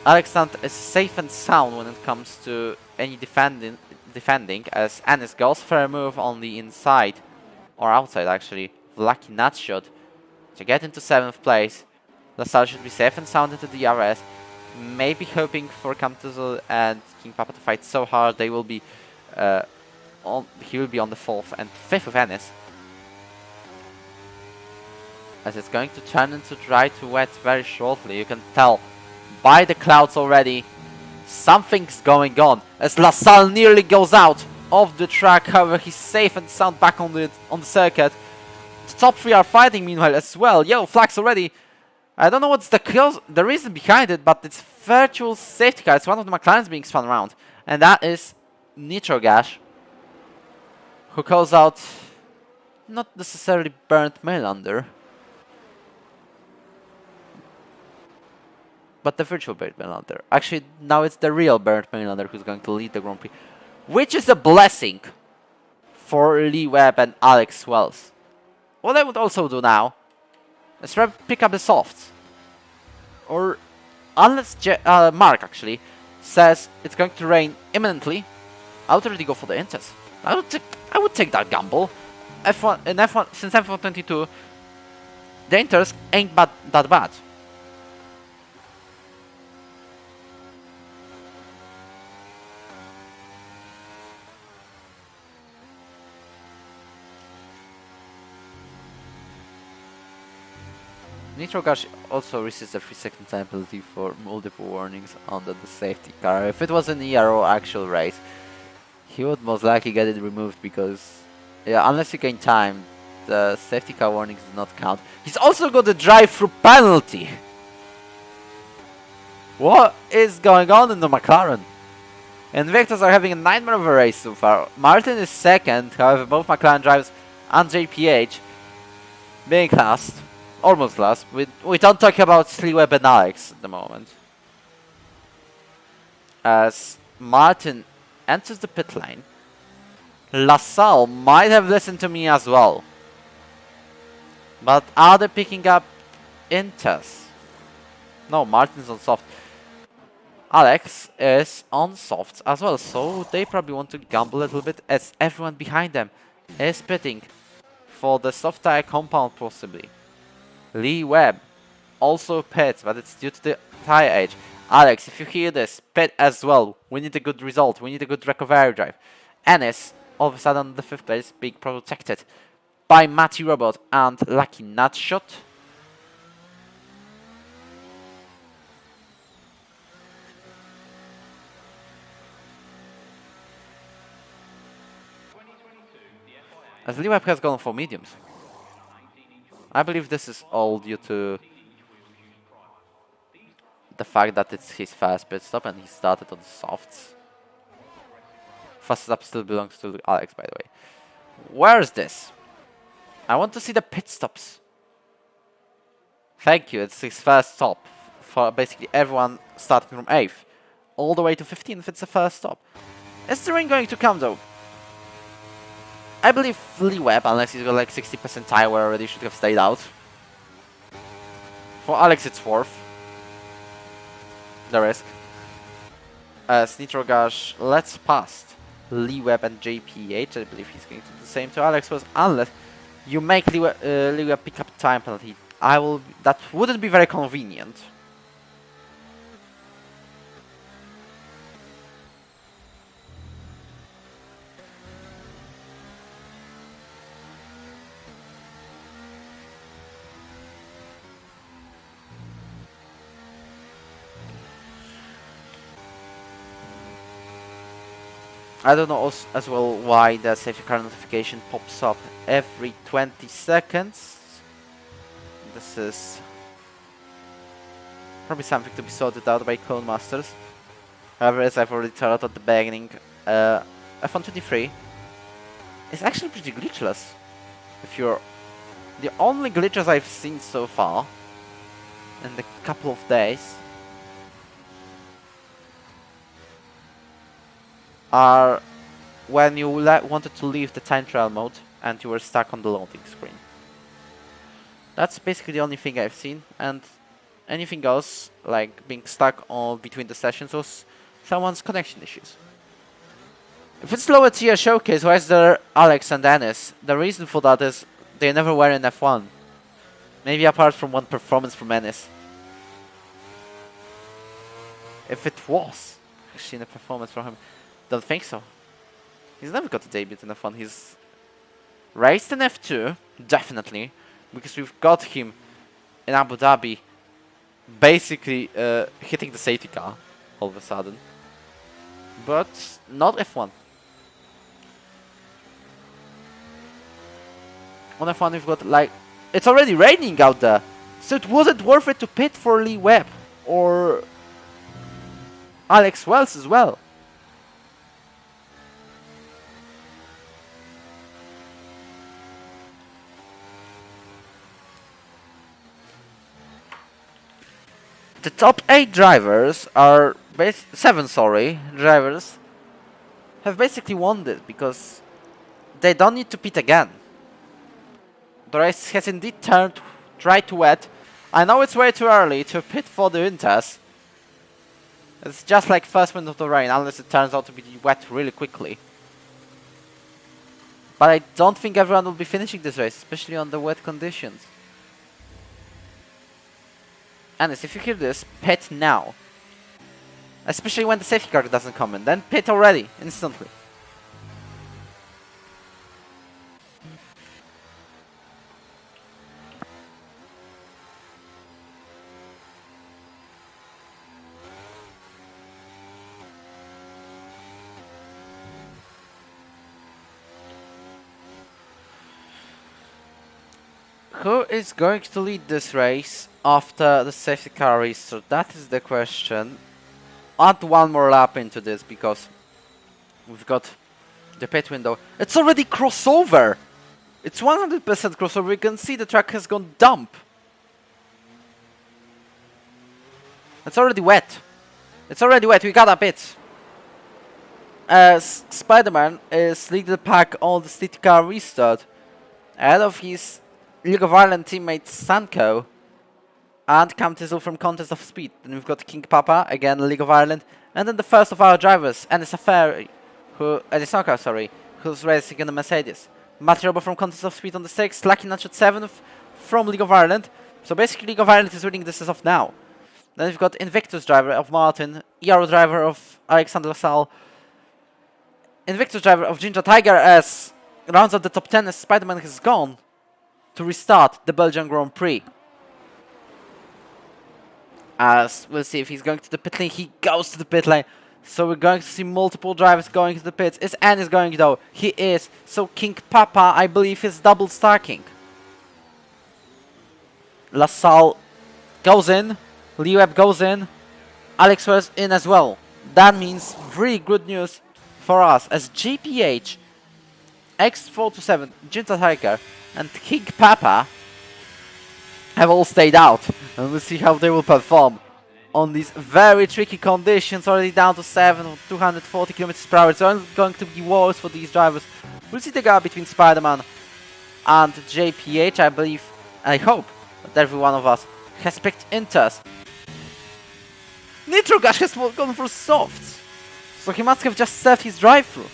Alexander is safe and sound when it comes to any defending, as Ennis goes for a move on the inside, or outside actually, lucky nut shot to get into 7th place. LaSalle should be safe and sound into the DRS. Maybe hoping for Cam Tizzle and King Papa to fight so hard they will be he will be on the 4th and 5th of Ennis. As it's going to turn into dry to wet very shortly. You can tell by the clouds already something's going on, as LaSalle nearly goes out of the track. However, he's safe and sound back on the circuit. The top 3 are fighting meanwhile as well. Yellow flags already. I don't know what's the reason behind it, but it's virtual safety car. It's one of the McLarens being spun around, and that is Nitrogash, who calls out not necessarily burnt Melander. but the virtual Bernd Maylander. Actually, now it's the real Bernd Maylander who's going to lead the Grand Prix, which is a blessing for Lee Webb and Alex Wells. What I would also do now is try to pick up the softs. Or unless Mark actually says it's going to rain imminently, I would already go for the inters. I would take that gamble. F1 in F1 since F1 22, the inters ain't that bad. Nitro Gash also receives a 3-second time penalty for multiple warnings under the safety car. If it was an ERO actual race, he would most likely get it removed because, yeah, unless you gain time, the safety car warnings do not count. He's also got a drive-through penalty! What is going on in the McLaren? Invictus are having a nightmare of a race so far. Martin is second, however both McLaren drivers and JPH being last. Almost last. We don't talk about Lee Webb and Alex at the moment. As Martin enters the pit lane, LaSalle might have listened to me as well. But are they picking up inters? No, Martin's on soft. Alex is on softs as well, so they probably want to gamble a little bit as everyone behind them is pitting for the soft tire compound possibly. Lee Webb also pits, but it's due to the tire age. Alex, if you hear this, pit as well. We need a good result. We need a good recovery drive. Ennis, all of a sudden on the 5th place, being protected by Matty Robot and Lucky Nutshot. As Lee Webb has gone for mediums. I believe this is all due to the fact that it's his first pit stop and he started on softs. First stop still belongs to Alex, by the way. Where is this? I want to see the pit stops. Thank you, it's his first stop. For basically everyone starting from 8th all the way to 15th, it's the first stop. Is the rain going to come though? I believe Lee Webb, unless he's got like 60% tire wear already, should have stayed out. For Alex, it's 4th. The risk. As Nitro Gash lets past Lee Webb and JPH, I believe he's going to do the same to Alex was, unless you make Lee Webb pick up time penalty. That wouldn't be very convenient. I don't know as well why the safety car notification pops up every 20 seconds. This is probably something to be sorted out by Codemasters. However, as I've already told at the beginning, F123 is actually pretty glitchless. If you're the only glitches I've seen so far in the couple of days are when you wanted to leave the time trial mode and you were stuck on the loading screen. That's basically the only thing I've seen, and anything else, like being stuck on between the sessions, was someone's connection issues. If it's lower tier showcase, why is there Alex and Ennis? The reason for that is they never were in F1. Maybe apart from one performance from Ennis. If it was actually a performance from him, don't think so. He's never got a debut in F1. He's raced in F2, definitely, because we've got him in Abu Dhabi basically hitting the safety car all of a sudden. But not F1. On F1 we've got like... It's already raining out there, so it wasn't worth it to pit for Lee Webb or Alex Wells as well. The top 8 drivers are 7, sorry, drivers have basically won this because they don't need to pit again. The race has indeed turned dry to wet. I know it's way too early to pit for the winters. It's just like first wind of the rain, unless it turns out to be wet really quickly. But I don't think everyone will be finishing this race, especially on the wet conditions. Anis, if you hear this, pit now. Especially when the safety car doesn't come in, then pit already, instantly. Who is going to lead this race after the safety car restart? That is the question. Add one more lap into this because we've got the pit window. It's already crossover! It's 100% crossover. You can see the track has gone dump. It's already wet. It's already wet. We gotta pit. As Spider-Man is leading the pack on the safety car restart ahead of his League of Ireland teammate Sanko and Cam Tizzle from Contest of Speed. Then we've got King Papa, again League of Ireland, and then the first of our drivers, Anis Afari, who's racing in the Mercedes. Matty Robo from Contest of Speed on the 6th, Lucky Nacho 7th from League of Ireland. So basically League of Ireland is winning this as of now. Then we've got Invictus driver of Martin, ERO driver of Alexander LaSalle, Invictus driver of Ginger Tiger as rounds of the top 10 as Spider-Man has gone to restart the Belgian Grand Prix. As we'll see if he's going to the pit lane. He goes to the pit lane. So we're going to see multiple drivers going to the pits. Is Anis going though? He is. So King Papa, I believe, is double stacking. LaSalle goes in. Lee Webb goes in. Alex was in as well. That means really good news for us as GPH, X427, Jinta Tiger, and King Papa have all stayed out, and we'll see how they will perform on these very tricky conditions. Already down to 7 or 240 km per hour. It's only going to be worse for these drivers. We'll see the gap between Spider-Man and JPH. I believe, and I hope, that every one of us has picked Inters. Nitro Gash has gone for softs, so he must have just served his drive-through.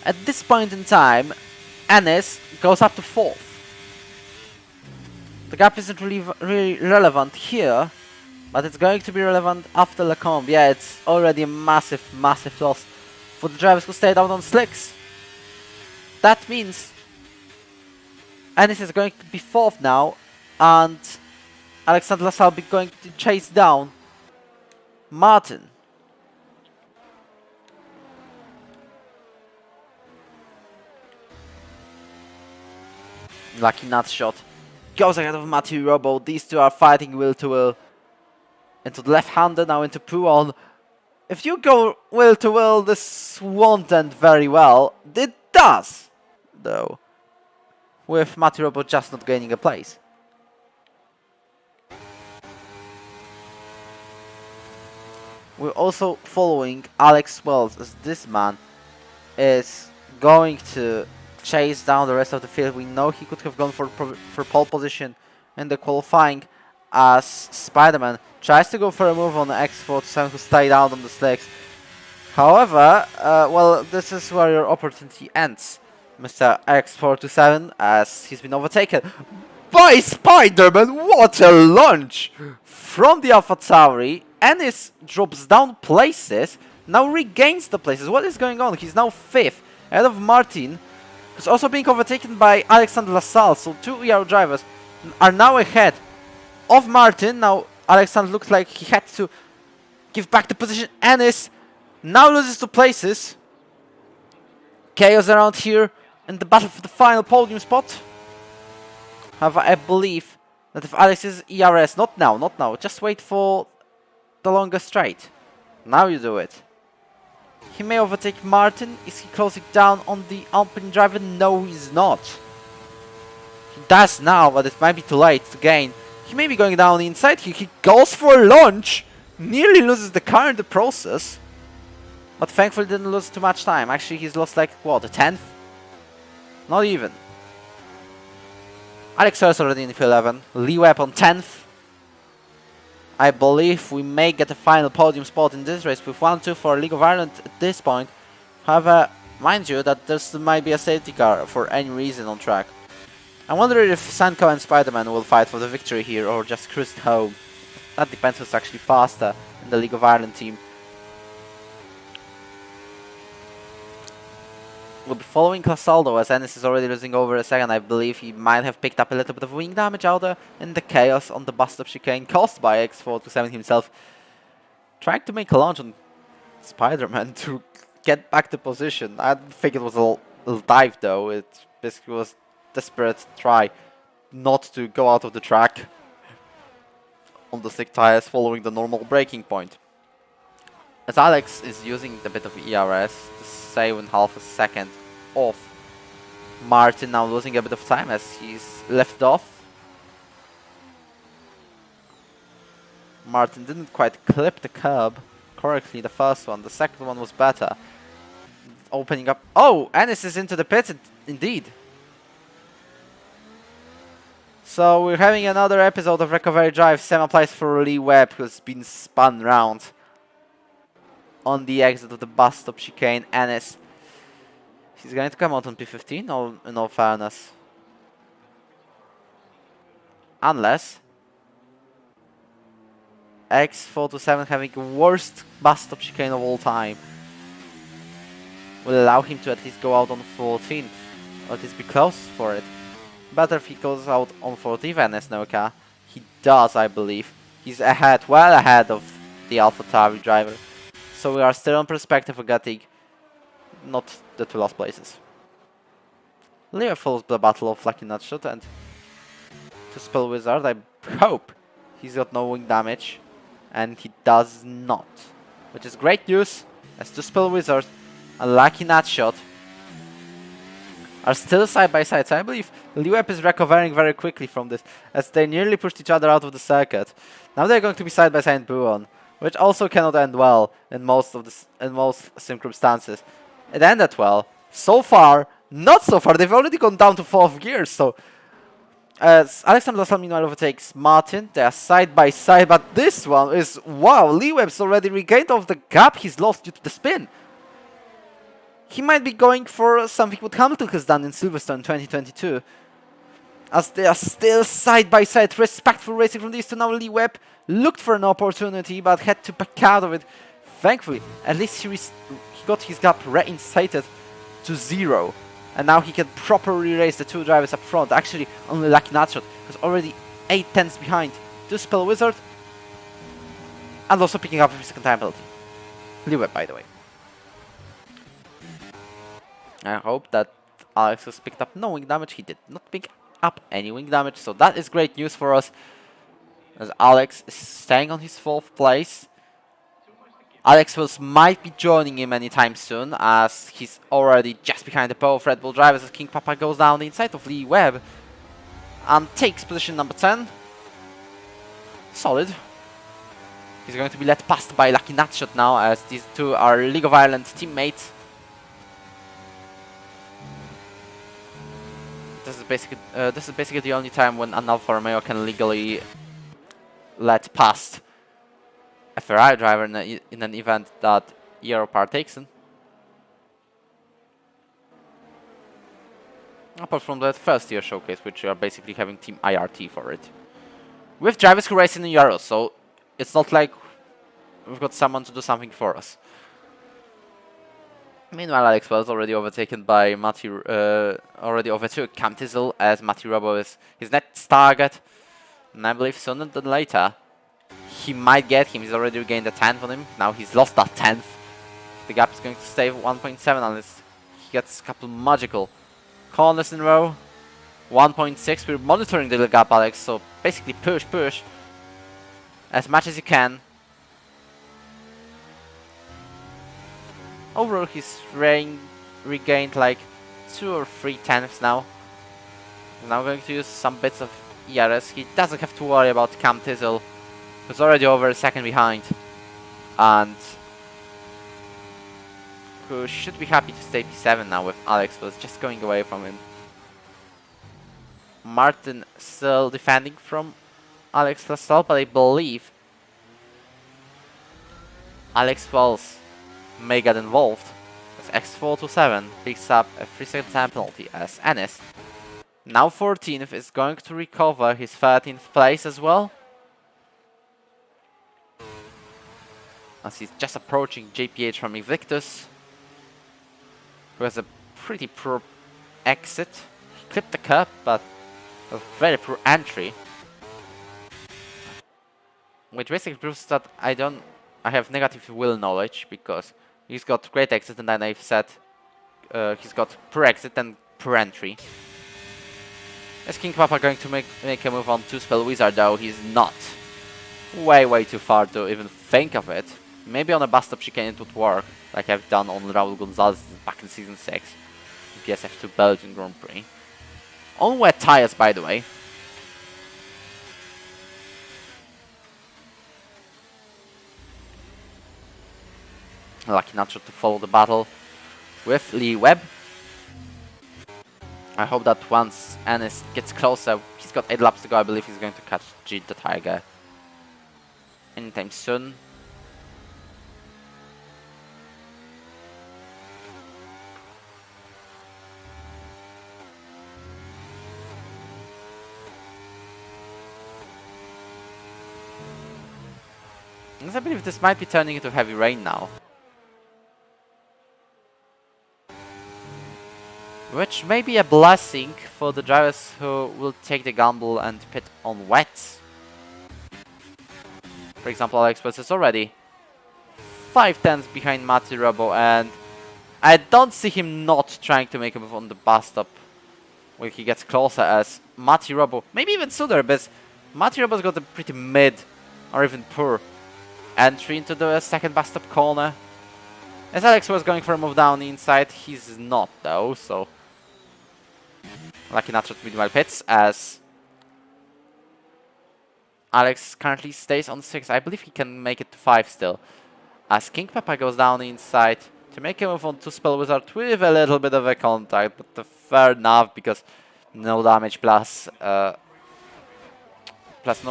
At this point in time, Anis goes up to 4th. The gap isn't really relevant here, but it's going to be relevant after Lacombe. Yeah, it's already a massive loss for the drivers who stayed out on slicks. That means Anis is going to be 4th now, and Alexander LaSalle will be going to chase down Martin. Lucky nut shot goes ahead of Matthew Robo. These two are fighting will to will. Into the left-hander, now into Puon. If you go will to will, this won't end very well. It does, though, with Matthew Robo just not gaining a place. We're also following Alex Wells as this man is going to chase down the rest of the field. We know he could have gone for pole position in the qualifying as Spider-Man tries to go for a move on the X47 who stayed out on the slicks. However, well, this is where your opportunity ends, Mr. X427, as he's been overtaken by Spider-Man. What a launch from the AlphaTauri. Anis drops down places, now regains the places. What is going on? He's now 5th, ahead of Martin, who's also being overtaken by Alexander LaSalle. So 2 ERO drivers are now ahead of Martin. Now Alexander looks like he had to give back the position. Anis now loses 2 places. Chaos around here in the battle for the final podium spot. However, I believe that if Alex is ERS, not now, just wait for the longest straight. Now you do it. He may overtake Martin. Is he closing down on the Alpine driver? No, he's not. He does now, but it might be too late to gain. He may be going down the inside. He goes for a launch. Nearly loses the car in the process. But thankfully didn't lose too much time. Actually, he's lost like, what, a 10th? Not even. Alex is already in F11. Lee Webb on 10th. I believe we may get a final podium spot in this race with 1-2 for League of Ireland at this point. However, mind you that there might be a safety car for any reason on track. I wonder if Sanko and Spider-Man will fight for the victory here or just cruise home. That depends who's actually faster in the League of Ireland team. We'll be following Casaldo as Ennis is already losing over a second. I believe he might have picked up a little bit of wing damage out there in the chaos on the bus-stop chicane caused by X427 himself. Trying to make a launch on Spider-Man to get back to position. I don't think it was a little dive though. It basically was a desperate try not to go out of the track on the slick tires following the normal braking point. As Alex is using a bit of ERS to save in half a second off. Martin now losing a bit of time as he's left off. Martin didn't quite clip the curb correctly, the first one. The second one was better. Opening up. Oh, Ennis is into the pits indeed. So we're having another episode of Recovery Drive. Same applies for Lee Webb, who's been spun round on the exit of the bus stop chicane. Ennis, he's going to come out on P15, in all fairness. Unless X427 having the worst bus stop chicane of all time will allow him to at least go out on 14th, or at least be close for it. Better if he goes out on 14th and Esnoka. He does, I believe. He's ahead, well ahead of the AlphaTauri driver. So we are still on perspective of getting not the two last places. Leo follows the battle of Lucky Nutshot and to Spell Wizard. I hope he's got no wing damage, and he does not. Which is great news, as to Spell Wizard and Lucky Nutshot are still side by side. So I believe Liweb is recovering very quickly from this, as they nearly pushed each other out of the circuit. Now they're going to be side by side in Buon, which also cannot end well in most circumstances. It ended well. So far, not so far. They've already gone down to 4th gear. So as Alexander Lasal meanwhile overtakes Martin, they are side by side. But this one is, wow, Liweb's already regained of the gap he's lost due to the spin. He might be going for something what Hamilton has done in Silverstone 2022. As they are still side by side, respectful racing from these two. Now Lee Webb looked for an opportunity but had to back out of it. Thankfully, at least he got his gap reinstated to 0. And now he can properly race the two drivers up front. Actually, only Lucky Nutshot was already 8 tenths behind to Spell Wizard. And also picking up a second time penalty. Lee Webb, by the way. I hope that Alex has picked up no wing damage. He did not pick up any wing damage, so that is great news for us, as Alex is staying on his 4th place. Alex Wills might be joining him anytime soon, as he's already just behind the pair of Red Bull drivers as King Papa goes down the inside of Lee Webb and takes position number 10. Solid. He's going to be led past by Lucky Nutshot now, as these two are League of Ireland teammates. This is basically the only time when an Alfa Romeo can legally let past a Ferrari driver in an event that ERO partakes in. Apart from that first year showcase, which we are basically having Team IRT for it. With drivers who race in the ERO, so it's not like we've got someone to do something for us. Meanwhile, Alex Wells already overtaken by already overtook Cam Tizzle, as Matthew Robo is his next target. And I believe sooner than later, he might get him. He's already regained a 10th on him. Now he's lost that 10th. The gap is going to stay 1.7 unless he gets a couple magical corners in a row. 1.6, we're monitoring the gap, Alex, so basically push as much as you can. Overall, he's regained like 2 or 3 tenths now. He's now going to use some bits of ERS. He doesn't have to worry about Cam Tizzle, who's already over a second behind. And who should be happy to stay P7 now with Alex, but just going away from him. Martin still defending from Alex LaSalle, but I believe Alex Wells may get involved as X427 picks up a 3-second time penalty as Ennis, now 14th, is going to recover his 13th place as well, as he's just approaching JPH from Invictus, who has a pretty poor exit. He clipped the curb, but a very poor entry, which basically proves that I have negative wheel knowledge, because he's got great exit and then I've said he's got poor exit and poor entry. Is King Papa going to make a move on to Spell Wizard, though? He's not. Way too far to even think of it. Maybe on a bus stop chicane it would work, like I've done on Raul Gonzalez back in Season 6. PSF2 Belgian Grand Prix. On wet tires, by the way. Lucky Nacho to follow the battle with Lee Webb. I hope that once Ennis gets closer, he's got 8 laps to go, I believe he's going to catch G the Tiger anytime soon. Because I believe this might be turning into heavy rain now. Which may be a blessing for the drivers who will take the gamble and pit on wets. For example, Alex Wells is already 5 tenths behind Matti Robo, and I don't see him not trying to make a move on the bus stop when he gets closer, as Matti Robo, maybe even sooner, but Matti Robo's got a pretty mid or even poor entry into the second bus stop corner. As Alex was going for a move down the inside, he's not though, so Lucky Nacho meanwhile pits as Alex currently stays on 6. I believe he can make it to 5 still. As King Papa goes down the inside to make a move on to Spell Wizard with a little bit of a contact, but fair enough because no damage plus no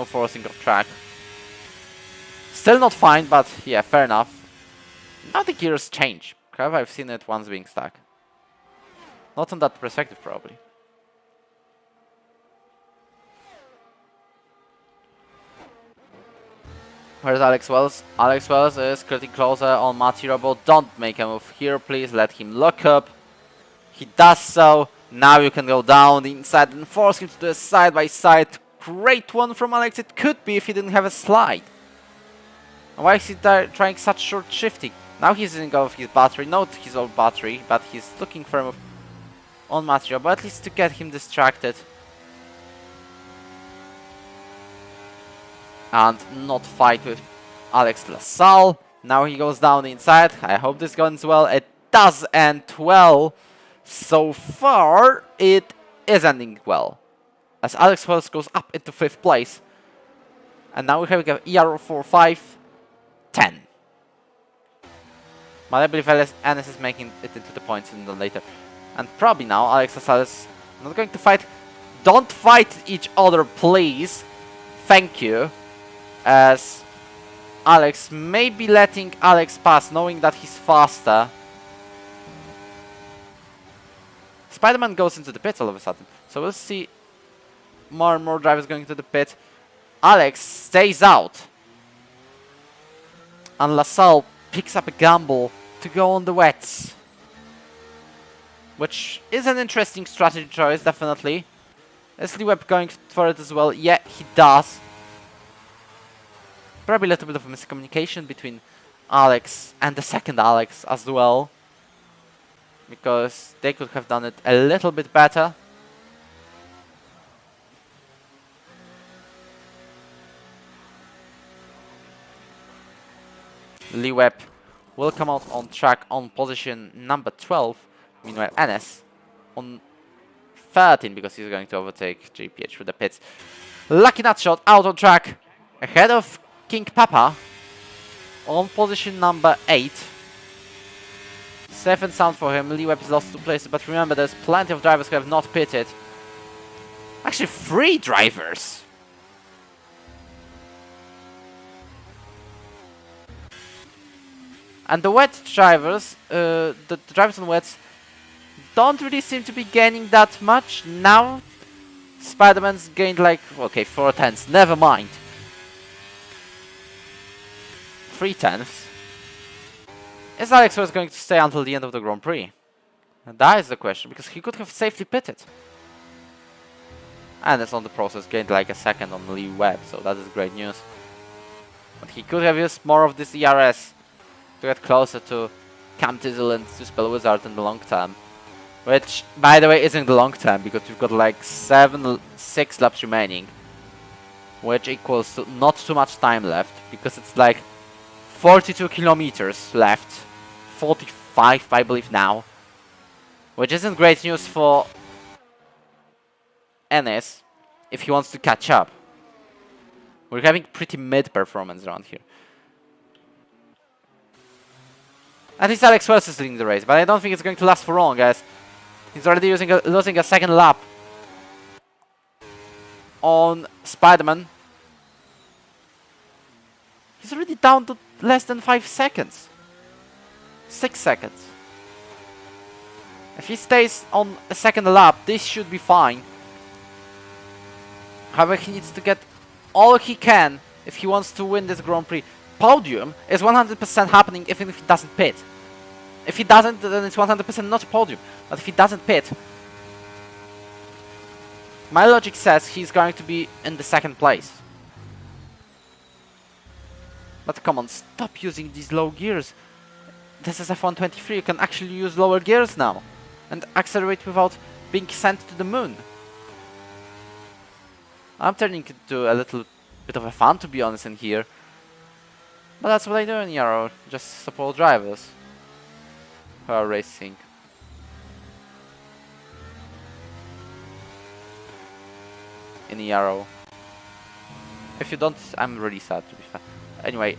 forcing of track. Still not fine, but yeah, fair enough. Now the gears change. However, I've seen it once being stuck. Not on that perspective, probably. Where's Alex Wells? Alex Wells is getting closer on Matti Robo. Don't make a move here, please. Let him look up. He does so. Now you can go down the inside and force him to do a side-by-side. Great one from Alex. It could be if he didn't have a slide. Why is he trying such short shifting? Now he's in go of his battery, not his old battery, but he's looking for a move on Matti Robo, at least to get him distracted. And not fight with Alex LaSalle. Now he goes down the inside. I hope this goes well. It does end well. So far, it is ending well, as Alex Wells goes up into 5th place. And now we have ERO 4-5-10. But I believe Ennis is making it into the points in the later. And probably now Alex LaSalle is not going to fight. Don't fight each other, please. Thank you. As Alex may be letting Alex pass, knowing that he's faster. Spider-Man goes into the pits all of a sudden. So we'll see more and more drivers going to the pit. Alex stays out. And LaSalle picks up a gamble to go on the wets. Which is an interesting strategy choice, definitely. Is Lee Webb going for it as well? Yeah, he does. Probably a little bit of a miscommunication between Alex and the second Alex as well. Because they could have done it a little bit better. Lee Webb will come out on track on position number 12. Meanwhile, Ennis on 13 because he's going to overtake JPH through the pits. Lucky nut shot out on track. Ahead of King Papa. On position number 8. Safe and sound for him. Lee Webb is lost 2 places, but remember there's plenty of drivers who have not pitted. Actually 3 drivers. And the wet drivers, the drivers on wets, don't really seem to be gaining that much. Now, Spider-Man's gained like, okay, 4 tenths, never mind. 3 tenths. Is Alex was going to stay until the end of the Grand Prix? And that is the question, because he could have safely pitted. And it's on the process, gained like a second on Lee Webb, so that is great news. But he could have used more of this ERS to get closer to Cam Tizzle and to Spell Wizard in the long term. Which, by the way, isn't the long term, because we've got like 6 laps remaining. Which equals to not too much time left, because it's like 42 kilometers left. 45, I believe, now. Which isn't great news for Ennis, if he wants to catch up. We're having pretty mid performance around here. At least Alex Wells is leading the race, but I don't think it's going to last for long, guys. He's already losing a second lap on Spider-Man. He's already down to less than 5 seconds. 6 seconds. If he stays on a second lap, this should be fine. However, he needs to get all he can if he wants to win this Grand Prix. Podium is 100% happening even if he doesn't pit. If he doesn't, then it's 100% not a podium. But if he doesn't pit, my logic says he's going to be in the 2nd place. But come on, stop using these low gears. This is F123, you can actually use lower gears now. And accelerate without being sent to the moon. I'm turning into a little bit of a fun, to be honest, in here. But that's what I do in ERO, just support drivers who are racing. In ERO. If you don't, I'm really sad, to be fair. Anyway,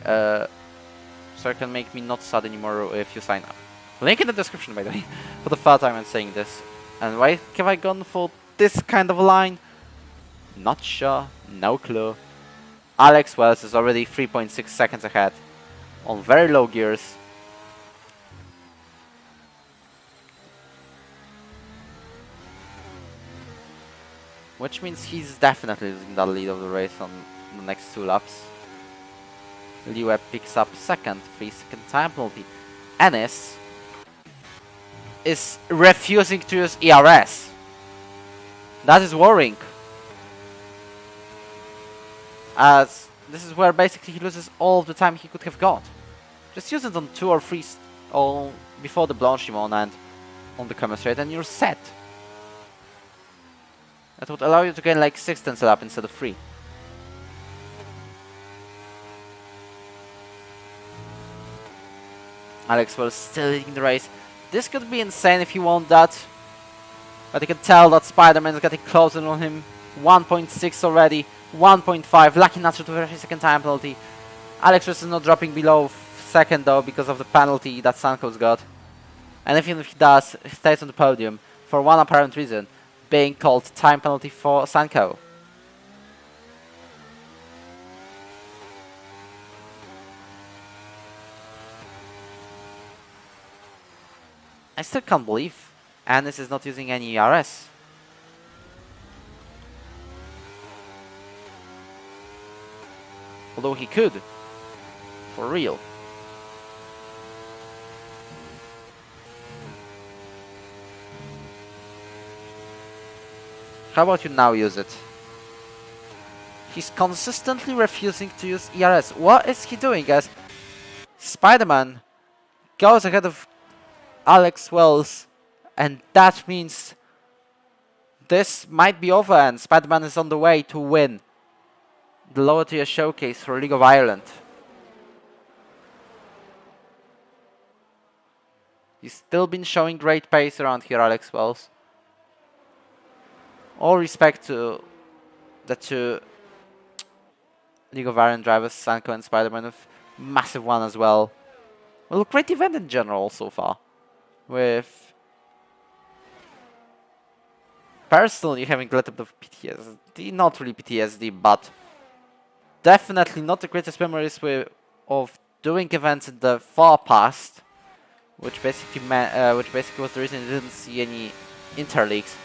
so you can make me not sad anymore if you sign up. Link in the description, by the way, for the 3rd time I'm saying this. And why have I gone for this kind of a line? Not sure, no clue. Alex Wells is already 3.6 seconds ahead on very low gears. Which means he's definitely losing that lead of the race on the next 2 laps. Lee Webb picks up 2nd, 3-second time penalty. Ennis is refusing to use ERS. That is worrying. As this is where basically he loses all of the time he could have got. Just use it on 2 or 3 or before the Blanchimon and on the camera straight and you're set. That would allow you to gain like 6 tenths a lap instead of 3. Alex Wells still leading the race. This could be insane if you want that. But you can tell that Spider-Man is getting closer on him. 1.6 already. 1.5. Lucky not to the 2nd time penalty. Alex Wells is not dropping below 2nd though because of the penalty that Sanko's got. And even if he does, he stays on the podium for one apparent reason. Being called time penalty for Sanko. I still can't believe Ennis is not using any ERS. Although he could. For real. How about you now use it? He's consistently refusing to use ERS. What is he doing, guys? Spider-Man goes ahead of Alex Wells, and that means this might be over and Spider-Man is on the way to win the lower tier showcase for League of Ireland. He's still been showing great pace around here, Alex Wells. All respect to the two League of Iron drivers, Sanko and Spider-Man, with massive one as well. Well, great event in general so far. With personally having a little bit of PTSD, not really PTSD, but definitely not the greatest memories of doing events in the far past, which basically was the reason I didn't see any interleagues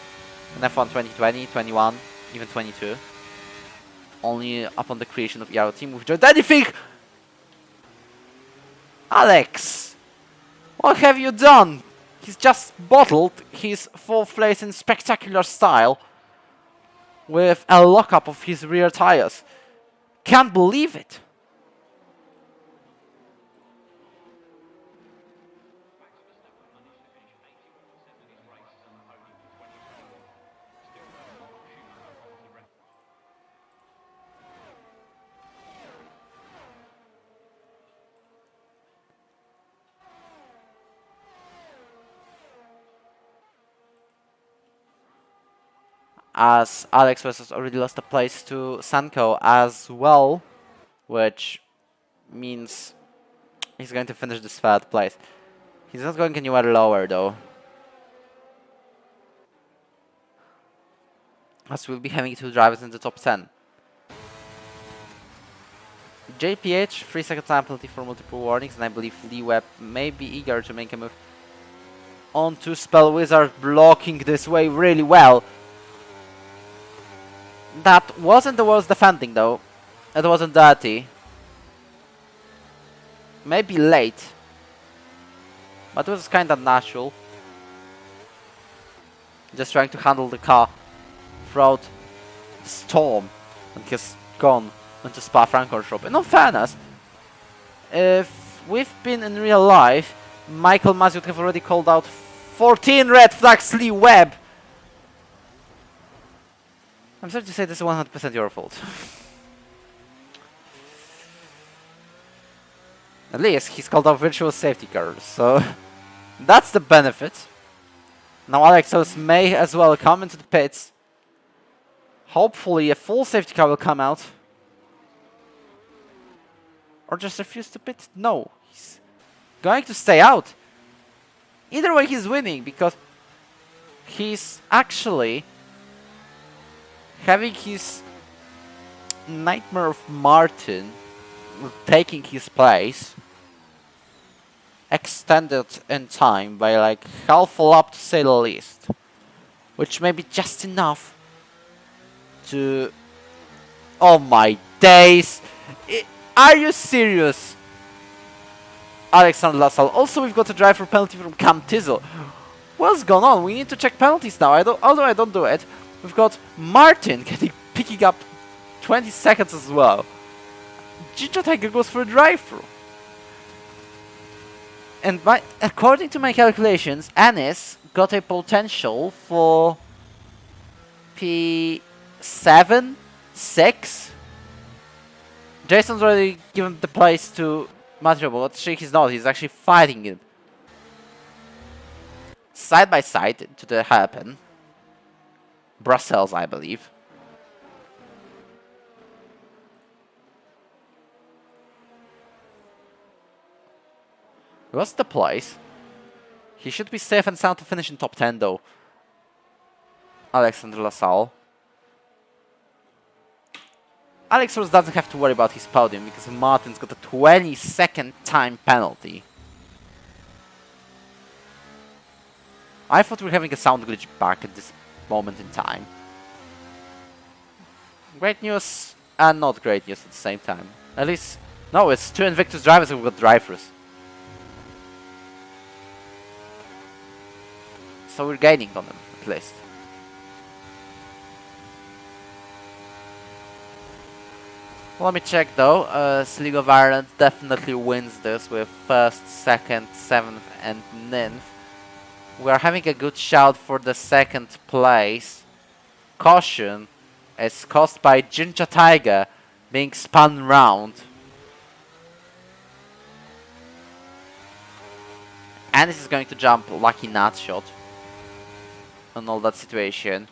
in F1 2020, 21, even 22. Only upon the creation of ERO team we've joined anything. Alex, what have you done? He's just bottled his 4th place in spectacular style with a lockup of his rear tires. Can't believe it. As Alex has already lost a place to Sanko as well, which means he's going to finish this 3rd place. He's not going anywhere lower though, as we'll be having 2 drivers in the top 10. JPH, 3-second time penalty for multiple warnings, and I believe Lee Webb may be eager to make a move onto Spell Wizard, blocking this way really well. That wasn't the worst defending though. It wasn't dirty. Maybe late, but it was kind of natural. Just trying to handle the car throughout the storm, and he's gone into Spa-Francorchamps. In all fairness, if we've been in real life, Michael Masi would have already called out 14 red flags, Lee Webb. I'm sorry to say this is 100% your fault. At least he's called out virtual safety car, so that's the benefit. Now Alexos may as well come into the pits. Hopefully a full safety car will come out. Or just refuse to pit. No, he's going to stay out. Either way he's winning, because he's actually having his nightmare of Martin taking his place extended in time by like half a lap, to say the least, which may be just enough to... Oh my days! Are you serious? Alexander Lassalle. Also, we've got a driver penalty from Cam Tizzle. What's going on? We need to check penalties now. Although I don't do it. We've got Martin picking up 20 seconds as well. Ginger Tiger goes for a drive-through. And according to my calculations, Anis got a potential for P7, 6. Jason's already given the place to Matthew, but he's not. He's actually fighting it. Side by side to the hairpin. Brussels, I believe. What's the place? He should be safe and sound to finish in top 10 though. Alexander Lassalle. Alex Rose doesn't have to worry about his podium because Martin's got a 22nd time penalty. I thought we were having a sound glitch back at this moment in time. Great news and not great news at the same time. At least, no, it's 2 Invictus drivers who've got drivers. So we're gaining on them, at least. Let me check though. League of Ireland definitely wins this with 1st, 2nd, 7th and 9th. We are having a good shout for the 2nd place. Caution is caused by Jinja Tiger being spun round. And this is going to jump Lucky Nut shot on all that situation.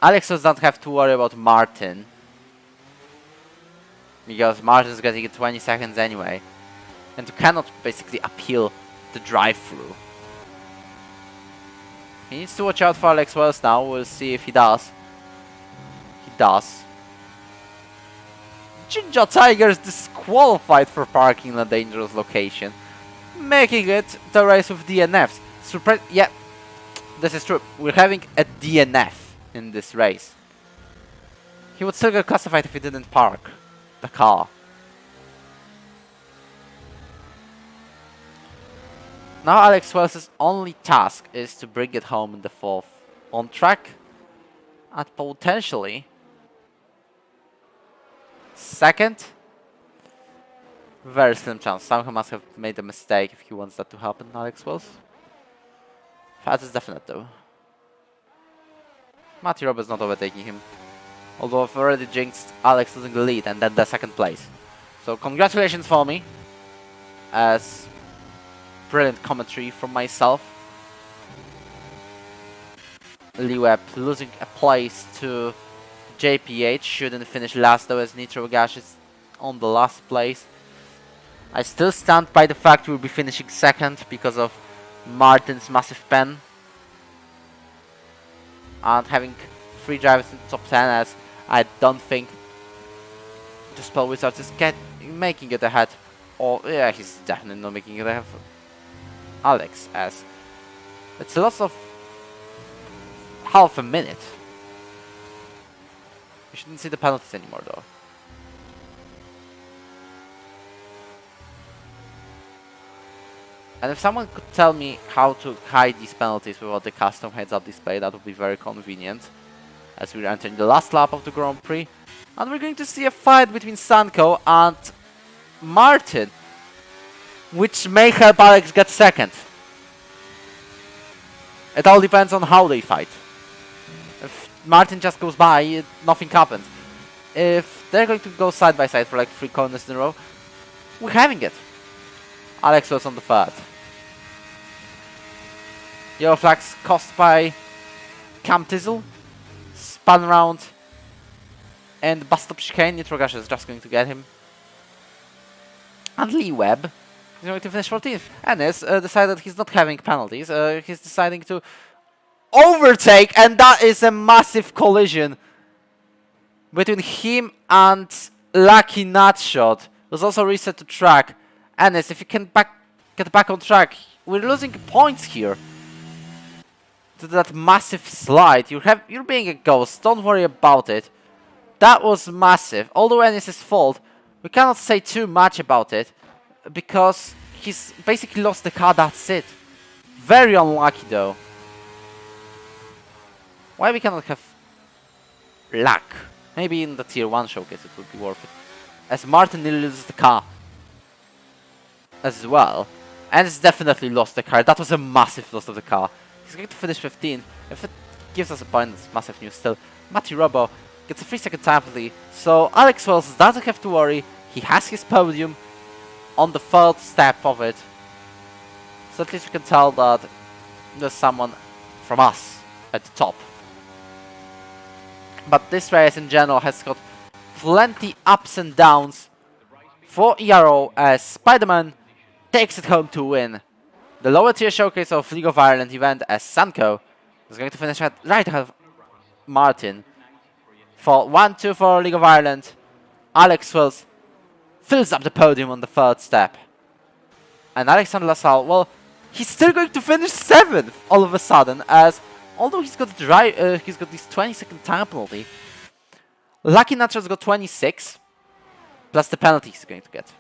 Alex doesn't have to worry about Martin, because Martin's getting 20 seconds anyway, and you cannot basically appeal the drive-through. He needs to watch out for Alex Wells now. We'll see if he does. He does. Jinja Tigers disqualified for parking in a dangerous location, making it the race with DNFs. Surprise! Yeah, this is true. We're having a DNF in this race. He would still get classified if he didn't park the car. Now Alex Wells' only task is to bring it home in the 4th on track and potentially 2nd. Very slim chance. Somehow must have made a mistake if he wants that to happen, Alex Wells. That is definite though. Matty Roberts not overtaking him. Although I've already jinxed Alex losing the lead and then the 2nd place. So congratulations for me. As brilliant commentary from myself. Lee Webb losing a place to JPH. Shouldn't finish last though, as Nitro Gash is on the last place. I still stand by the fact we'll be finishing 2nd because of Martin's massive pen. And having 3 drivers in the top 10, as I don't think the Spell Wizards is making it ahead. Or, yeah, he's definitely not making it ahead. Alex, as it's lots of half a minute. You shouldn't see the penalties anymore though. And if someone could tell me how to hide these penalties without the custom heads-up display, that would be very convenient. As we're entering the last lap of the Grand Prix. And we're going to see a fight between Sanko and Martin, which may help Alex get 2nd. It all depends on how they fight. If Martin just goes by, nothing happens. If they're going to go side by side for like 3 corners in a row, we're having it. Alex was on the 3rd. Yellow flags cost by Cam Tizzle. Spun around and bust up chicane. Nitro Gash is just going to get him. And Lee Webb is going to finish 14th. Ennis decided he's not having penalties. He's deciding to overtake, and that is a massive collision between him and Lucky Nutshot. There's also reset to track. Ennis, if you can get back on track, we're losing points here to that massive slide. You're being a ghost. Don't worry about it. That was massive. Although Ennis' fault, we cannot say too much about it because he's basically lost the car. That's it. Very unlucky though. Why we cannot have luck? Maybe in the tier 1 showcase it would be worth it. As Martin nearly loses the car as well. And it's definitely lost the car. That was a massive loss of the car. He's going to finish 15. If it gives us a point, it's massive news still. Matty Robo gets a 3-second time penalty. So Alex Wells doesn't have to worry. He has his podium on the 3rd step of it. So at least we can tell that there's someone from us at the top. But this race in general has got plenty ups and downs for ERO, as Spider-Man takes it home to win the lower tier showcase of League of Ireland event, as Sanko is going to finish right ahead of Martin. For 1-2 for League of Ireland, Alex Wells fills up the podium on the 3rd step. And Alexander Lassalle, well, he's still going to finish 7th all of a sudden, as although he's got this 20-second time penalty, Lucky Natural's got 26 plus the penalty he's going to get.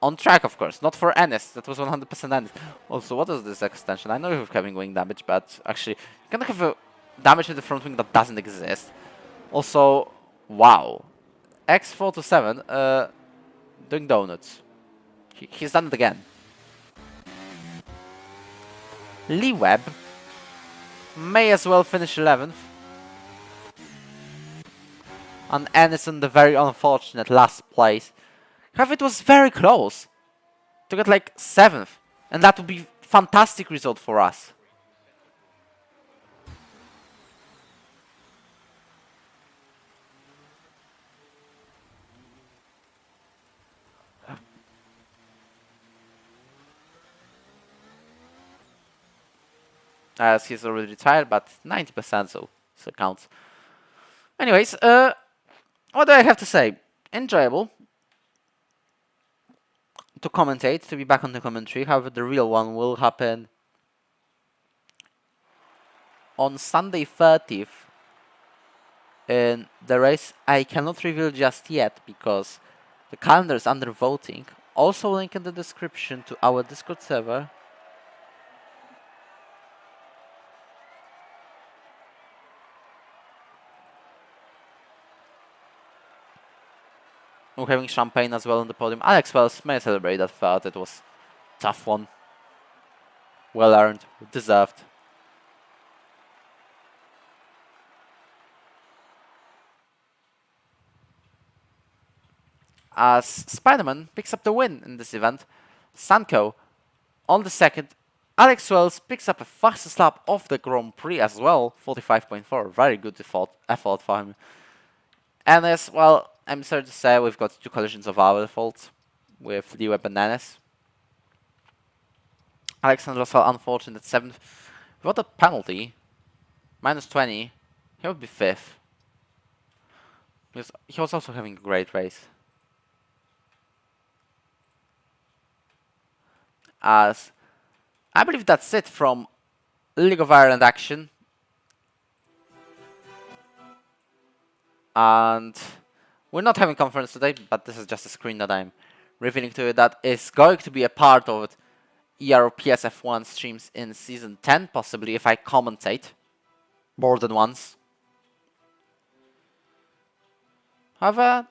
On track, of course, not for Ennis. That was 100% Ennis. Also, what is this extension? I know you're having wing damage, but actually, you can have a damage with the front wing that doesn't exist. Also, wow. X4 to 7, doing donuts. He's done it again. Lee Webb may as well finish 11th. And Ennis in the very unfortunate last place. However, it was very close to get like 7th, and that would be a fantastic result for us. as he's already retired, but 90%, so still counts. Anyways, what do I have to say? Enjoyable to commentate, to be back on the commentary. However, the real one will happen on Sunday 30th in the race. I cannot reveal just yet because the calendar is under voting. Also link in the description to our Discord server. We're having champagne as well on the podium. Alex Wells may celebrate that third. It was a tough one. Well earned, deserved. As Spider-Man picks up the win in this event, Sanko on the second. Alex Wells picks up a fastest lap of the Grand Prix as well, 45.4. Very good effort for him. And as well, I'm sorry to say, we've got 2 collisions of our fault with Leo Bananas. Alexander Russell, unfortunate 7th. Without a penalty, minus 20, he would be 5th. He was also having a great race. As I believe that's it from League of Ireland action. And we're not having conference today, but this is just a screen that I'm revealing to you that is going to be a part of it. ERO PSF1 streams in Season 10, possibly if I commentate more than once. However,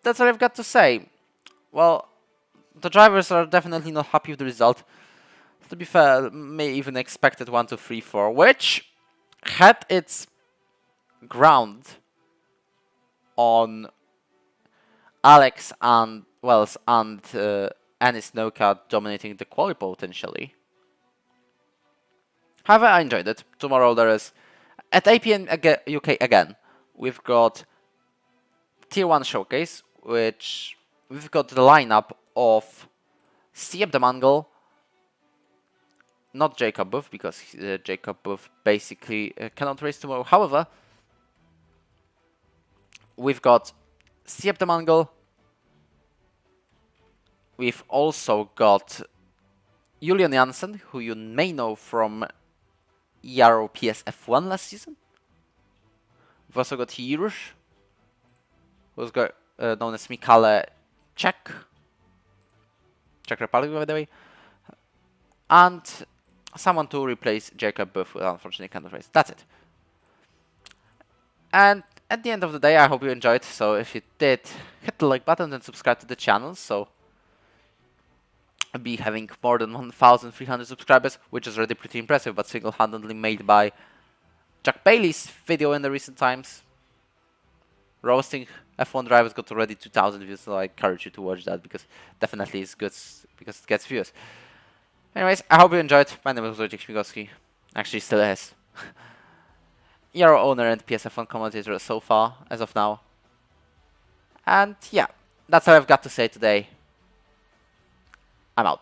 that's all I've got to say. Well, the drivers are definitely not happy with the result. To be fair, may even expected 1, 2, 3, 4, which had its ground on Alex and Wells and Anis Noka dominating the quali potentially. However, I enjoyed it. Tomorrow there is, at 8 PM UK again, we've got Tier 1 Showcase, which we've got the lineup of Sieb the Mongol, not Jacob Booth, because Jacob Booth basically cannot race tomorrow. However, we've got Sieb the Mongol. We've also got Julian Janssen, who you may know from ERO PSF1 last season. We've also got Hirush, who's got, known as Mikale Czech Republic, by the way. And someone to replace Jacob Booth, who unfortunately cannot race. That's it. And at the end of the day, I hope you enjoyed. So if you did, hit the like button and subscribe to the channel. So I'll be having more than 1,300 subscribers, which is already pretty impressive, but single-handedly made by Jack Bailey's video in the recent times. Roasting F1 drivers got already 2,000 views, so I encourage you to watch that because definitely it's good because it gets views. Anyways, I hope you enjoyed. My name is Wojciech Śmigowski. Actually, still is. ERO owner and PSF1 commentator so far, as of now. And yeah, that's all I've got to say today. I'm out.